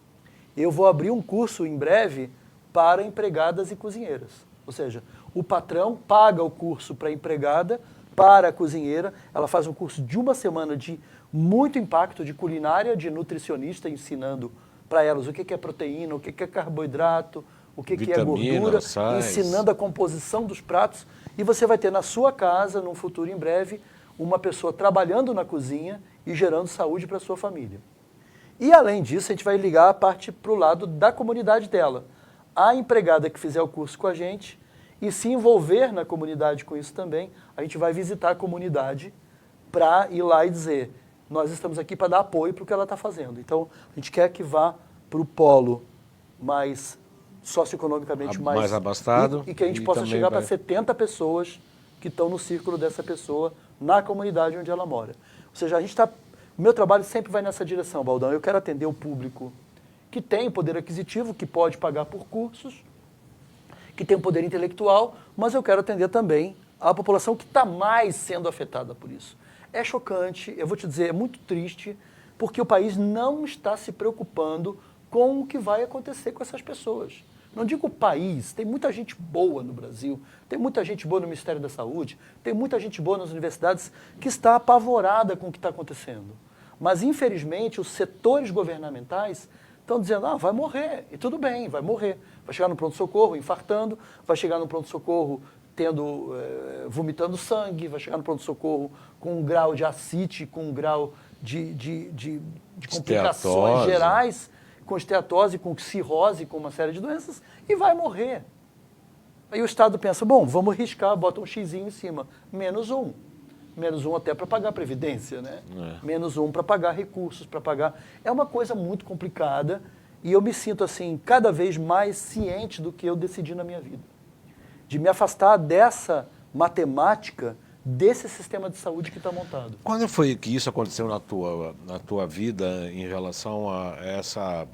eu vou abrir um curso em breve para empregadas e cozinheiras. Ou seja, o patrão paga o curso para a empregada, para a cozinheira, ela faz um curso de 1 semana de muito impacto de culinária, de nutricionista, ensinando para elas o que é proteína, o que é carboidrato, o que é gordura, ensinando a composição dos pratos. E você vai ter na sua casa, num futuro em breve, uma pessoa trabalhando na cozinha e gerando saúde para a sua família. E além disso, a gente vai ligar a parte para o lado da comunidade dela. A empregada que fizer o curso com a gente e se envolver na comunidade com isso também, a gente vai visitar a comunidade para ir lá e dizer, nós estamos aqui para dar apoio para o que ela está fazendo. Então, a gente quer que vá para o polo mais socioeconomicamente mais abastado e que a gente possa chegar para 70 pessoas que estão no círculo dessa pessoa na comunidade onde ela mora. Ou seja, o meu trabalho sempre vai nessa direção, Baldão. Eu quero atender o público que tem poder aquisitivo, que pode pagar por cursos, que tem um poder intelectual, mas eu quero atender também a população que está mais sendo afetada por isso. É chocante, eu vou te dizer, é muito triste, porque o país não está se preocupando com o que vai acontecer com essas pessoas. Não digo o país, tem muita gente boa no Brasil, tem muita gente boa no Ministério da Saúde, tem muita gente boa nas universidades que está apavorada com o que está acontecendo. Mas, infelizmente, os setores governamentais estão dizendo, vai morrer, e tudo bem, vai morrer. Vai chegar no pronto-socorro infartando, vai chegar no pronto-socorro vomitando sangue, vai chegar no pronto-socorro com um grau de ascite, com um grau de complicações gerais, com esteatose, com cirrose, com uma série de doenças, e vai morrer. Aí o Estado pensa, bom, vamos riscar, bota um xizinho em cima, -1. -1 até para pagar a Previdência, né? -1 para pagar recursos, para pagar... É uma coisa muito complicada e eu me sinto, assim, cada vez mais ciente do que eu decidi na minha vida. De me afastar dessa matemática, desse sistema de saúde que está montado. Quando foi que isso aconteceu na tua vida em relação a essa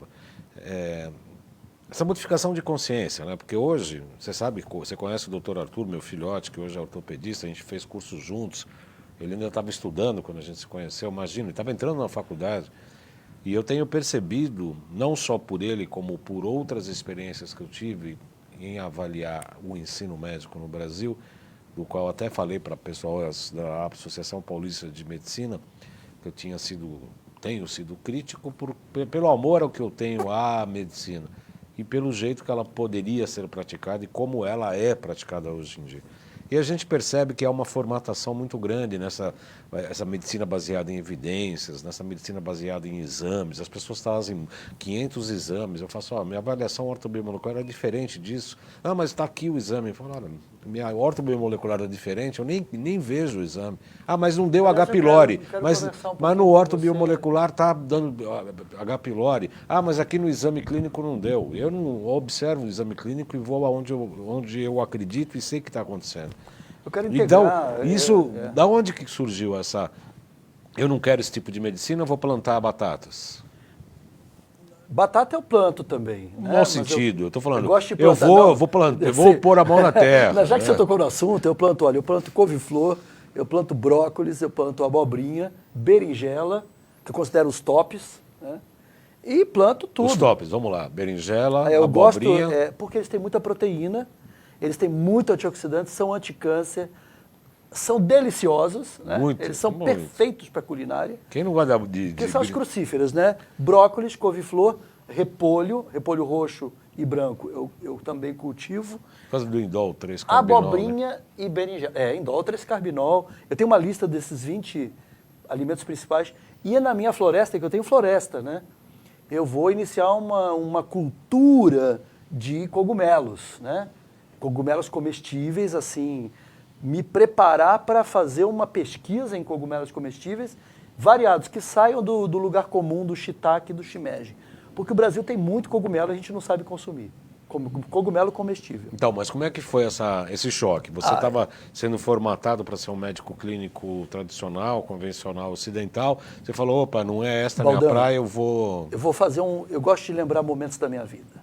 modificação de consciência, né? Porque hoje, você sabe, você conhece o Dr. Arthur, meu filhote, que hoje é ortopedista, a gente fez cursos juntos, ele ainda estava estudando quando a gente se conheceu, imagina, ele estava entrando na faculdade, e eu tenho percebido, não só por ele, como por outras experiências que eu tive em avaliar o ensino médico no Brasil, do qual até falei para pessoas da Associação Paulista de Medicina, que eu tenho sido crítico pelo amor ao que eu tenho à medicina e pelo jeito que ela poderia ser praticada e como ela é praticada hoje em dia. E a gente percebe que há uma formatação muito grande essa medicina baseada em evidências, nessa medicina baseada em exames. As pessoas fazem 500 exames. Eu faço, minha avaliação ortobiomolekular é diferente disso. Ah, mas está aqui o exame. Eu falo, olha, minha ortobiomolekular é diferente, eu nem vejo o exame. Ah, mas não deu H. pylori. Mas no ortobiomolecular está dando H. pylori. Ah, mas aqui no exame clínico não deu. Eu não observo o exame clínico e vou onde eu acredito e sei que está acontecendo. Eu quero integrar... Então, isso, da onde que surgiu essa... Eu não quero esse tipo de medicina, eu vou plantar batatas. Batata eu planto também. No mau sentido, eu estou falando, eu vou pôr a mão na terra. Já que você tocou no assunto, eu planto couve-flor, eu planto brócolis, eu planto abobrinha, berinjela, que eu considero os tops, né? E planto tudo. Os tops, vamos lá, berinjela, eu abobrinha... gosto, porque eles têm muita proteína, eles têm muito antioxidante, são anticâncer, são deliciosos, né? Eles são perfeitos para culinária. Quem não gosta que são as crucíferas, né? Brócolis, couve-flor, repolho roxo e branco eu também cultivo. Por causa do indol 3-carbinol. Abobrinha, né? E berinjela. Indol 3-carbinol. Eu tenho uma lista desses 20 alimentos principais. E na minha floresta, que eu tenho floresta, né? Eu vou iniciar uma cultura de cogumelos, né? Cogumelos comestíveis, assim... me preparar para fazer uma pesquisa em cogumelos comestíveis variados, que saiam do lugar comum do shiitake e do shimeji. Porque o Brasil tem muito cogumelo, a gente não sabe consumir. Cogumelo comestível. Então, mas como é que foi esse choque? Você estava sendo formatado para ser um médico clínico tradicional, convencional, ocidental. Você falou, opa, não é esta a minha praia, eu vou... Eu vou fazer Eu gosto de lembrar momentos da minha vida.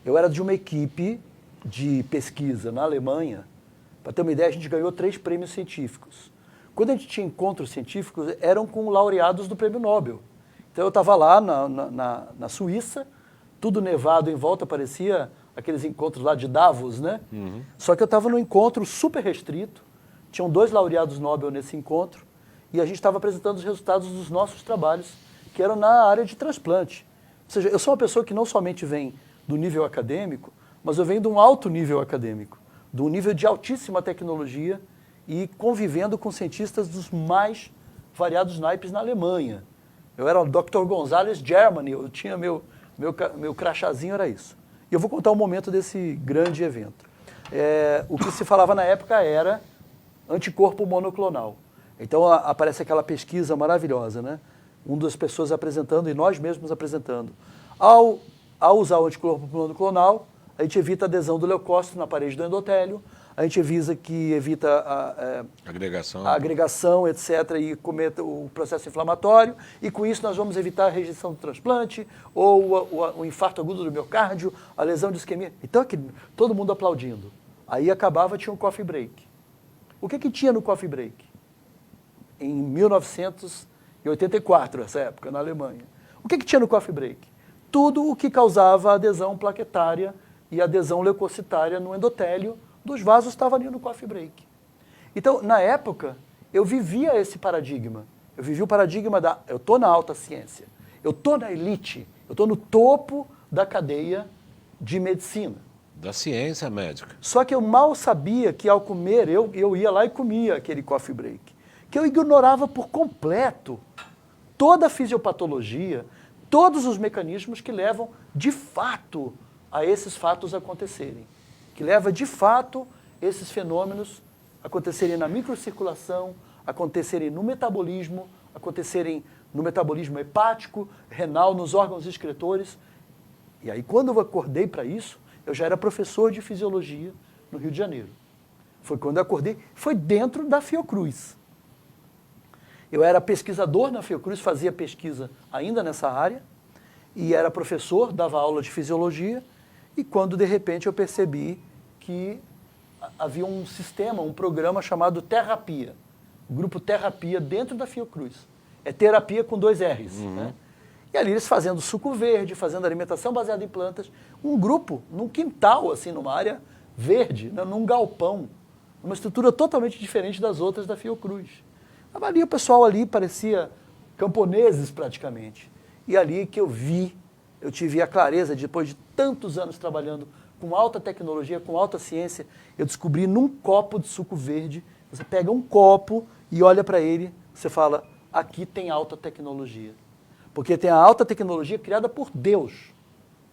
Eu era de uma equipe de pesquisa na Alemanha. Para ter uma ideia, a gente ganhou 3 prêmios científicos. Quando a gente tinha encontros científicos, eram com laureados do Prêmio Nobel. Então eu estava lá na Suíça, tudo nevado em volta, parecia aqueles encontros lá de Davos, né? Uhum. Só que eu estava num encontro super restrito, tinham 2 laureados Nobel nesse encontro, e a gente estava apresentando os resultados dos nossos trabalhos, que eram na área de transplante. Ou seja, eu sou uma pessoa que não somente vem do nível acadêmico, mas eu venho de um alto nível acadêmico, de um nível de altíssima tecnologia e convivendo com cientistas dos mais variados naipes na Alemanha. Eu era o Dr. Gonzalez Germany, eu tinha meu crachazinho, era isso. E eu vou contar um momento desse grande evento. O que se falava na época era anticorpo monoclonal. Então aparece aquela pesquisa maravilhosa, né? Uma das pessoas apresentando e nós mesmos apresentando. Ao usar o anticorpo monoclonal, a gente evita a adesão do leucócito na parede do endotélio, a gente evita a agregação, etc., e cometa o processo inflamatório, e com isso nós vamos evitar a rejeição do transplante, ou o infarto agudo do miocárdio, a lesão de isquemia. Então, todo mundo aplaudindo. Aí acabava, tinha um coffee break. O que tinha no coffee break? Em 1984, essa época, na Alemanha. O que tinha no coffee break? tudo o que causava adesão plaquetária e adesão leucocitária no endotélio dos vasos estava ali no coffee break. Então, na época, eu vivia esse paradigma. Eu vivi o paradigma eu estou na alta ciência, eu estou na elite, eu estou no topo da cadeia de medicina. Da ciência médica. Só que eu mal sabia que ao comer, eu ia lá e comia aquele coffee break, que eu ignorava por completo toda a fisiopatologia, todos os mecanismos que levam, de fato, a esses fatos acontecerem. Que leva, de fato, esses fenômenos acontecerem na microcirculação, acontecerem no metabolismo hepático, renal, nos órgãos excretores. E aí, quando eu acordei para isso, eu já era professor de fisiologia no Rio de Janeiro. Foi quando eu acordei, foi dentro da Fiocruz. Eu era pesquisador na Fiocruz, fazia pesquisa ainda nessa área, e era professor, dava aula de fisiologia, e quando de repente eu percebi que havia um sistema, um programa chamado Terrapia, o grupo Terrapia dentro da Fiocruz. É terapia com 2 R's. Né? E ali eles fazendo suco verde, fazendo alimentação baseada em plantas, um grupo num quintal, assim, numa área verde, né, num galpão, uma estrutura totalmente diferente das outras da Fiocruz. Ali o pessoal ali parecia camponeses praticamente. E ali que eu tive a clareza, depois de tantos anos trabalhando com alta tecnologia, com alta ciência, eu descobri num copo de suco verde, você pega um copo e olha para ele, você fala, aqui tem alta tecnologia. Porque tem a alta tecnologia criada por Deus.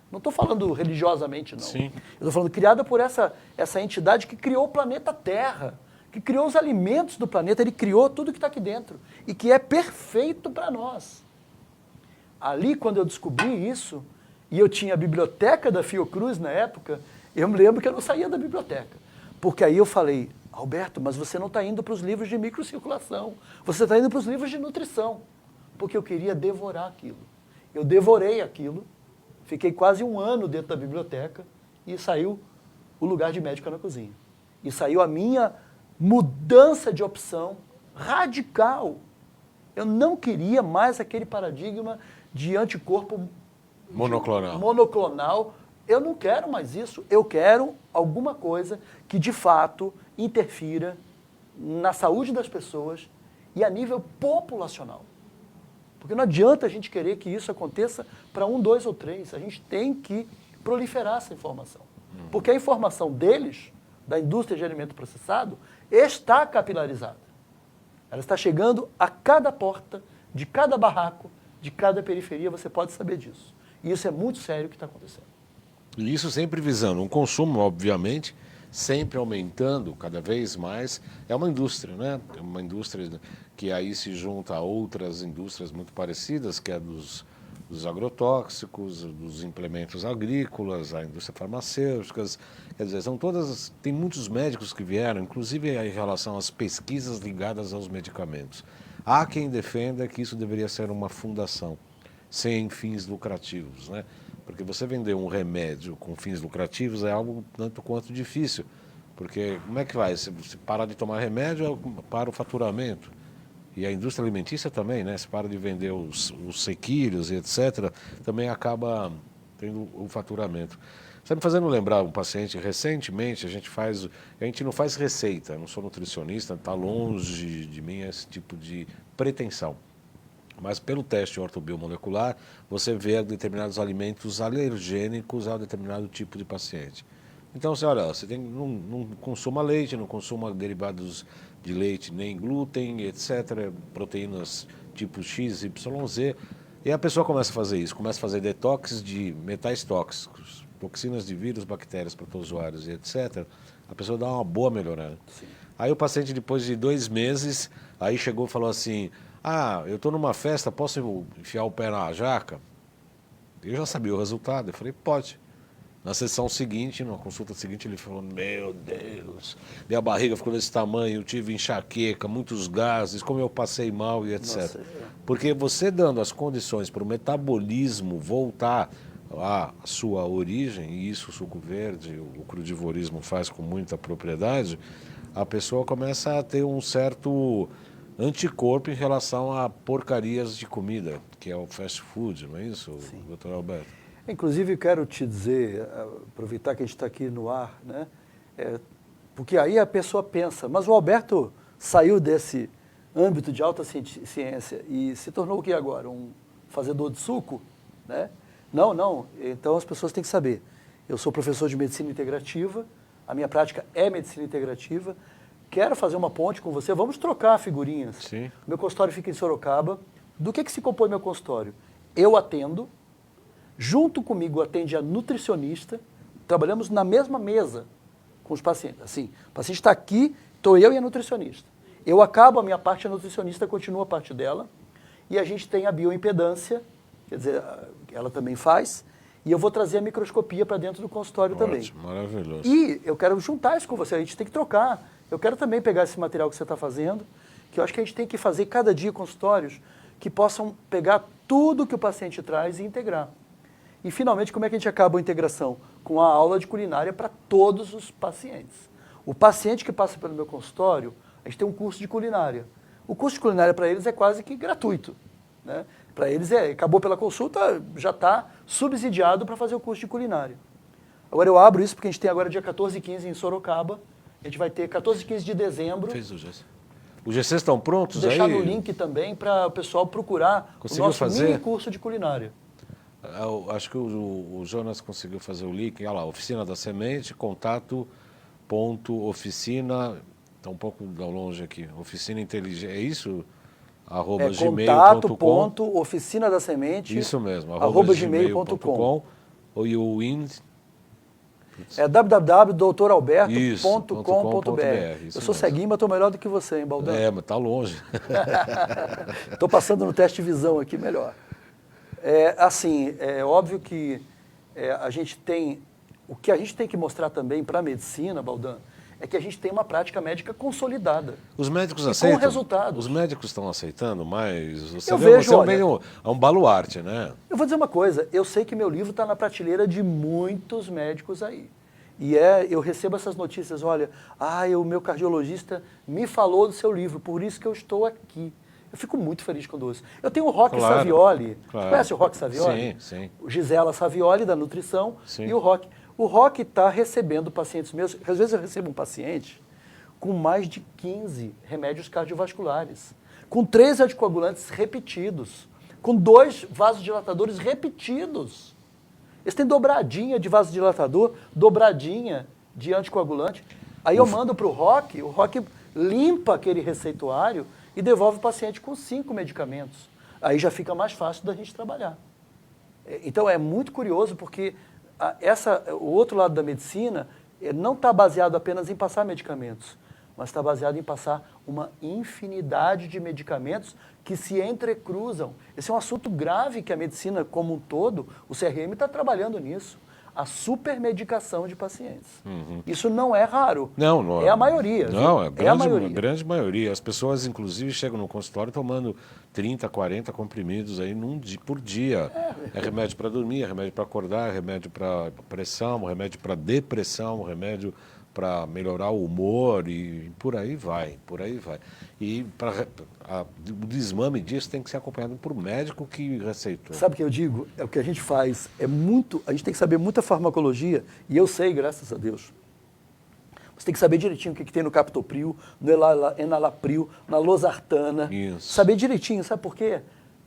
Não estou falando religiosamente, não. Sim. Eu estou falando criada por essa entidade que criou o planeta Terra, que criou os alimentos do planeta, ele criou tudo que está aqui dentro e que é perfeito para nós. Ali, quando eu descobri isso, e eu tinha a biblioteca da Fiocruz na época, eu me lembro que eu não saía da biblioteca. Porque aí eu falei, Alberto, mas você não está indo para os livros de microcirculação, você está indo para os livros de nutrição. Porque eu queria devorar aquilo. Eu devorei aquilo, fiquei quase 1 ano dentro da biblioteca e saiu o lugar de médica na cozinha. E saiu a minha mudança de opção radical. Eu não queria mais aquele paradigma de anticorpo monoclonal. Eu não quero mais isso. Eu quero alguma coisa que, de fato, interfira na saúde das pessoas e a nível populacional. Porque não adianta a gente querer que isso aconteça para 1, 2 ou 3. A gente tem que proliferar essa informação. Porque a informação deles, da indústria de alimento processado, está capilarizada. Ela está chegando a cada porta, de cada barraco, de cada periferia, você pode saber disso. E isso é muito sério o que está acontecendo. E isso sempre visando um consumo, obviamente, sempre aumentando cada vez mais. É uma indústria, né? É uma indústria que aí se junta a outras indústrias muito parecidas, que é dos agrotóxicos, dos implementos agrícolas, a indústria farmacêutica. Quer dizer, são todas. Tem muitos médicos que vieram, inclusive em relação às pesquisas ligadas aos medicamentos. Há quem defenda que isso deveria ser uma fundação, sem fins lucrativos, né? Porque você vender um remédio com fins lucrativos é algo tanto quanto difícil. Porque como é que vai? Se parar de tomar remédio, para o faturamento. E a indústria alimentícia também, né? Se para de vender os sequilhos e etc., também acaba tendo o faturamento. Está me fazendo lembrar um paciente, recentemente, a gente não faz receita, não sou nutricionista, está longe de mim esse tipo de pretensão. Mas pelo teste ortobiomolecular, você vê determinados alimentos alergênicos a determinado tipo de paciente. Então, você olha, você não consuma leite, não consuma derivados de leite, nem glúten, etc., proteínas tipo X, Y, Z. E a pessoa começa a fazer isso, começa a fazer detox de metais tóxicos, toxinas de vírus, bactérias, protozoários e etc., a pessoa dá uma boa melhorada. Sim. Aí o paciente, depois de 2 meses, aí chegou e falou assim, eu estou numa festa, posso enfiar o pé na jaca? Eu já sabia o resultado, eu falei, pode. Na sessão seguinte, na consulta seguinte, ele falou, meu Deus, minha barriga ficou desse tamanho, tive enxaqueca, muitos gases, como eu passei mal e etc. Nossa, Porque você dando as condições para o metabolismo voltar à sua origem, e isso o suco verde, o crudivorismo faz com muita propriedade, a pessoa começa a ter um certo anticorpo em relação a porcarias de comida, que é o fast food, não é isso, Sim. Dr. Alberto? Inclusive, quero te dizer, aproveitar que a gente está aqui no ar, né? Porque aí a pessoa pensa, mas o Alberto saiu desse âmbito de alta ciência e se tornou o que agora? Um fazedor de suco? Né? Não. Então as pessoas têm que saber. Eu sou professor de medicina integrativa, a minha prática é medicina integrativa, quero fazer uma ponte com você, vamos trocar figurinhas. Sim. Meu consultório fica em Sorocaba. Do que se compõe meu consultório? Eu atendo, junto comigo atende a nutricionista, trabalhamos na mesma mesa com os pacientes. Assim, o paciente está aqui, estou eu e a nutricionista. Eu acabo a minha parte, a nutricionista continua a parte dela, e a gente tem a bioimpedância, quer dizer, ela também faz, e eu vou trazer a microscopia para dentro do consultório também. Maravilhoso. E eu quero juntar isso com você, a gente tem que trocar. Eu quero também pegar esse material que você está fazendo, que eu acho que a gente tem que fazer cada dia consultórios que possam pegar tudo que o paciente traz e integrar. E, finalmente, como é que a gente acaba a integração? Com a aula de culinária para todos os pacientes. O paciente que passa pelo meu consultório, a gente tem um curso de culinária. O curso de culinária para eles é quase que gratuito. Né? Para eles, acabou pela consulta, já está subsidiado para fazer o curso de culinária. Agora, eu abro isso porque a gente tem agora dia 14 e 15 em Sorocaba. A gente vai ter 14 e 15 de dezembro. Fez o GC. Os GCs estão prontos Vou deixar aí? no link também para o pessoal procurar Conseguiu o nosso fazer? mini curso de culinária. Acho que o Jonas conseguiu fazer o link. Olha lá, Oficina da Semente, contato.oficina, está um pouco longe aqui, Oficina Inteligente, é isso? @gmail.com. Contato.oficina da semente. Isso mesmo, @gmail.com. E o IN... É www.doutoralberto.com.br. Eu sou mesmo. ceguinho, mas estou melhor do que você, hein, Baldão? É, mas tá longe. Estou passando no teste de visão aqui melhor. É óbvio que a gente tem... O que a gente tem que mostrar também para a medicina, Baldan, é que a gente tem uma prática médica consolidada. Os médicos E aceitam? com resultados. Os médicos estão aceitando, mas você Eu vê, vejo, você olha, é um baluarte, né? Eu vou dizer uma coisa, eu sei que meu livro está na prateleira de muitos médicos aí. E eu recebo essas notícias, olha, o meu cardiologista me falou do seu livro, por isso que eu estou aqui. Eu fico muito feliz quando ouço. Eu tenho o Roque Savioli. Claro. Você conhece o Roque Savioli? Sim. O Gisela Savioli, da nutrição, Sim. e o Roque. O Roque está recebendo pacientes meus. Às vezes eu recebo um paciente com mais de 15 remédios cardiovasculares, com 3 anticoagulantes repetidos, com 2 vasodilatadores repetidos. Eles têm dobradinha de vasodilatador, dobradinha de anticoagulante. Aí eu mando para o Roque limpa aquele receituário e devolve o paciente com 5 medicamentos. Aí já fica mais fácil da gente trabalhar. Então é muito curioso porque o outro lado da medicina não está baseado apenas em passar medicamentos, mas está baseado em passar uma infinidade de medicamentos que se entrecruzam. Esse é um assunto grave que a medicina como um todo, o CRM está trabalhando nisso. A supermedicação de pacientes. Uhum. Isso não é raro. Não é a maioria. Não, é a maioria. Grande maioria. As pessoas, inclusive, chegam no consultório tomando 30, 40 comprimidos aí por dia. É remédio para dormir, é remédio para acordar, é remédio para pressão, é remédio para depressão, é remédio para melhorar o humor e por aí vai, E o desmame disso tem que ser acompanhado por médico que receitou. Sabe o que eu digo? O que a gente faz a gente tem que saber muita farmacologia, e eu sei, graças a Deus. Você tem que saber direitinho o que tem no captopril, no enalapril, na losartana. Isso. Saber direitinho, sabe por quê?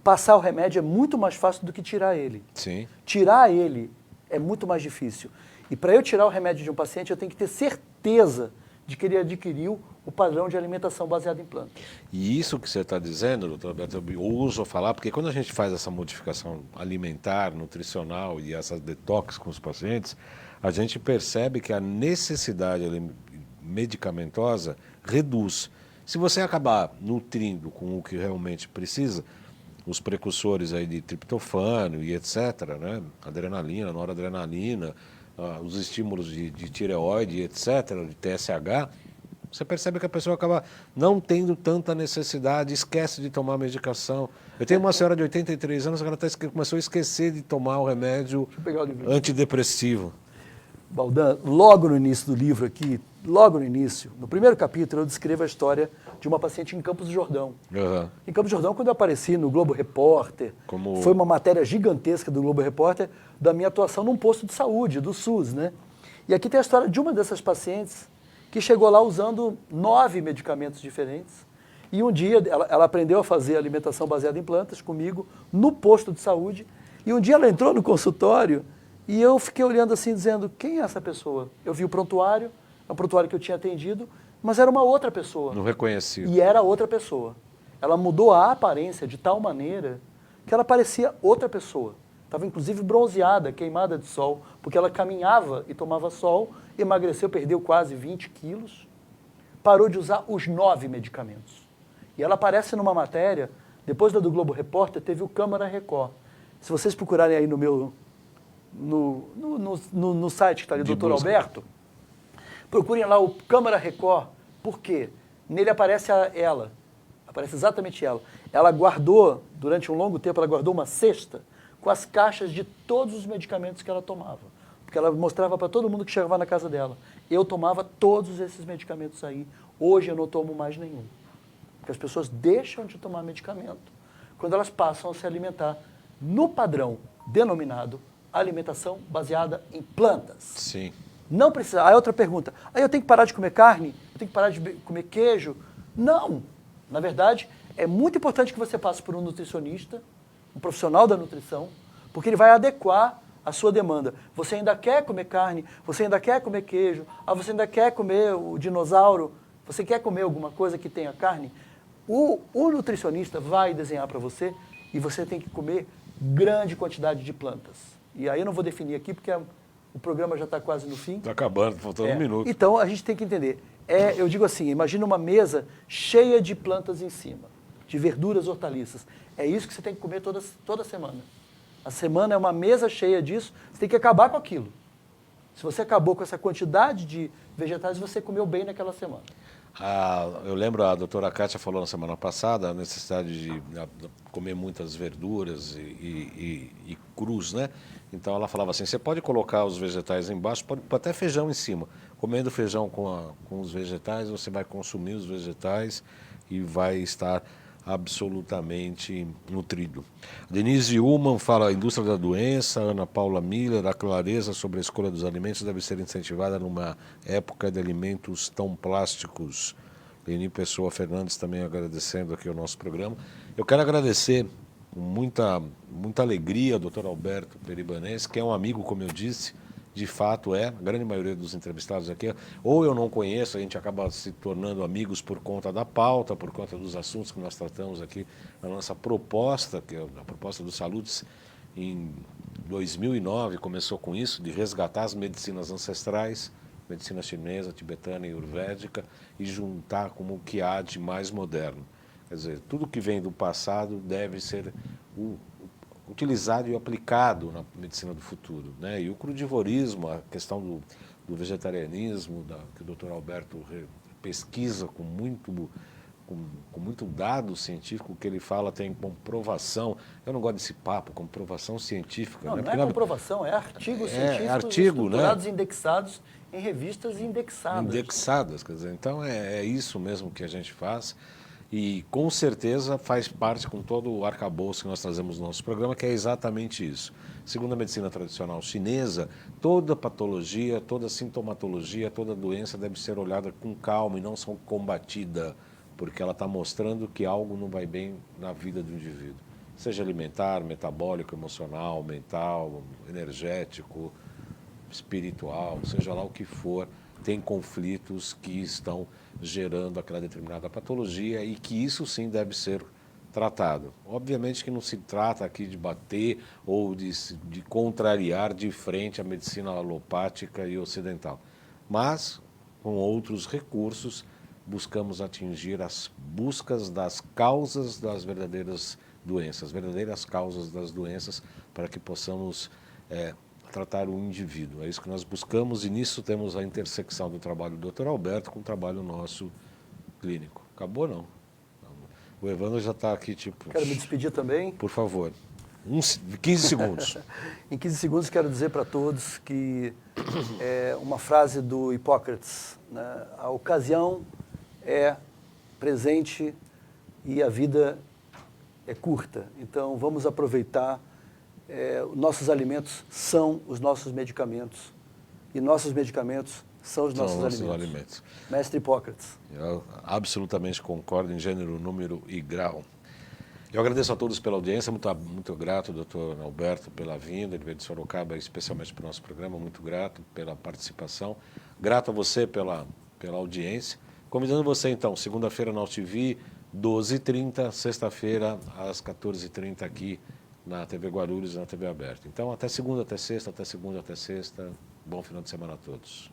Passar o remédio é muito mais fácil do que tirar ele. Sim. Tirar ele é muito mais difícil. E para eu tirar o remédio de um paciente, eu tenho que ter certeza de que ele adquiriu o padrão de alimentação baseado em plantas. E isso que você está dizendo, doutor Alberto, eu uso falar, porque quando a gente faz essa modificação alimentar, nutricional e essas detox com os pacientes, a gente percebe que a necessidade medicamentosa reduz. Se você acabar nutrindo com o que realmente precisa, os precursores aí de triptofano e etc., né? Adrenalina, noradrenalina, os estímulos de tireoide, etc., de TSH, você percebe que a pessoa acaba não tendo tanta necessidade, esquece de tomar medicação. Eu tenho uma senhora de 83 anos que ela começou a esquecer de tomar o remédio antidepressivo. Baldan, logo no início do livro aqui, logo no início, no primeiro capítulo, eu descrevo a história de uma paciente em Campos do Jordão. Aham. Em Campos do Jordão, quando eu apareci no Globo Repórter, Como- foi uma matéria gigantesca do Globo Repórter da minha atuação num posto de saúde, do SUS, né? E aqui tem a história de uma dessas pacientes que chegou lá usando 9 medicamentos diferentes. E um dia ela aprendeu a fazer alimentação baseada em plantas comigo no posto de saúde. E um dia ela entrou no consultório e eu fiquei olhando assim, dizendo, quem é essa pessoa? Eu vi o prontuário, é um prontuário que eu tinha atendido, mas era uma outra pessoa. Não reconheci. E era outra pessoa. Ela mudou a aparência de tal maneira que ela parecia outra pessoa. Estava inclusive bronzeada, queimada de sol, porque ela caminhava e tomava sol, emagreceu, perdeu quase 20 quilos, parou de usar os 9 medicamentos. E ela aparece numa matéria, depois da do Globo Repórter, teve o Câmara Record. Se vocês procurarem aí no meu no site que está ali, De Dr. busca. Alberto, procurem lá o Câmara Record. Por quê? Nele aparece ela, aparece exatamente ela. Ela guardou, durante um longo tempo, ela guardou uma cesta com as caixas de todos os medicamentos que ela tomava. Porque ela mostrava para todo mundo que chegava na casa dela. Eu tomava todos esses medicamentos aí. Hoje eu não tomo mais nenhum. Porque as pessoas deixam de tomar medicamento quando elas passam a se alimentar no padrão denominado alimentação baseada em plantas. Sim. Não precisa. Aí outra pergunta. Aí eu tenho que parar de comer carne? Eu tenho que parar de comer queijo? Não. Na verdade, é muito importante que você passe por um nutricionista, um profissional da nutrição, porque ele vai adequar a sua demanda. Você ainda quer comer carne? Você ainda quer comer queijo? Você ainda quer comer o dinossauro? Você quer comer alguma coisa que tenha carne? O nutricionista vai desenhar para você e você tem que comer grande quantidade de plantas. E aí eu não vou definir aqui porque o programa já está quase no fim. Está acabando, faltando um minuto. Então a gente tem que entender. Eu digo assim, imagina uma mesa cheia de plantas em cima, de verduras, hortaliças. É isso que você tem que comer toda semana. A semana é uma mesa cheia disso, você tem que acabar com aquilo. Se você acabou com essa quantidade de vegetais, você comeu bem naquela semana. Eu lembro, a doutora Kátia falou na semana passada a necessidade de comer muitas verduras e crus, né? Então ela falava assim, você pode colocar os vegetais embaixo, pode pôr até feijão em cima. Comendo feijão com os vegetais, você vai consumir os vegetais e vai estar absolutamente nutrido. Denise Ullmann fala, a indústria da doença. Ana Paula Miller, a clareza sobre a escolha dos alimentos deve ser incentivada numa época de alimentos tão plásticos. Leni Pessoa Fernandes também agradecendo aqui o nosso programa. Eu quero agradecer com muita alegria ao Dr. Alberto Peribanense, que é um amigo, como eu disse, de fato a grande maioria dos entrevistados aqui, ou eu não conheço, a gente acaba se tornando amigos por conta da pauta, por conta dos assuntos que nós tratamos aqui na nossa proposta, que é a proposta do Saludes, em 2009 começou com isso, de resgatar as medicinas ancestrais, medicina chinesa, tibetana e ayurvédica, e juntar com o que há de mais moderno. Quer dizer, tudo que vem do passado deve ser utilizado e aplicado na medicina do futuro, né? E o crudivorismo, a questão do vegetarianismo, que o Dr. Alberto pesquisa com muito dado científico, que ele fala tem comprovação. Eu não gosto desse papo, comprovação científica. Não, né? não é comprovação, é artigos científicos artigo, estruturados né? e indexados em revistas indexadas. Indexadas, quer dizer, então é isso mesmo que a gente faz. E com certeza faz parte com todo o arcabouço que nós trazemos no nosso programa, que é exatamente isso. Segundo a medicina tradicional chinesa, toda patologia, toda sintomatologia, toda doença deve ser olhada com calma e não só combatida, porque ela está mostrando que algo não vai bem na vida do indivíduo. Seja alimentar, metabólico, emocional, mental, energético, espiritual, seja lá o que for, tem conflitos que estão gerando aquela determinada patologia e que isso sim deve ser tratado. Obviamente que não se trata aqui de bater ou de contrariar de frente a medicina alopática e ocidental, mas com outros recursos buscamos atingir as buscas das causas das verdadeiras doenças, verdadeiras causas das doenças, para que possamos tratar o indivíduo. É isso que nós buscamos e nisso temos a intersecção do trabalho do Dr. Alberto com o trabalho nosso clínico. Acabou não? O Evandro já está aqui, tipo... Quero me despedir também. Por favor. 15 segundos. Em 15 segundos, quero dizer para todos que é uma frase do Hipócrates, né? A ocasião é presente e a vida é curta. Então, vamos aproveitar. Nossos alimentos são os nossos medicamentos e nossos medicamentos são os nossos alimentos. Mestre Hipócrates. Eu absolutamente concordo em gênero, número e grau. Eu agradeço a todos pela audiência, muito grato, doutor Alberto, pela vinda, ele veio de Sorocaba, especialmente para o nosso programa, muito grato pela participação, grato a você pela audiência, convidando você então, segunda-feira na UTV, 12h30, sexta-feira às 14h30 aqui na TV Guarulhos e na TV Aberta. Então, até segunda, até sexta, até segunda, até sexta, bom final de semana a todos.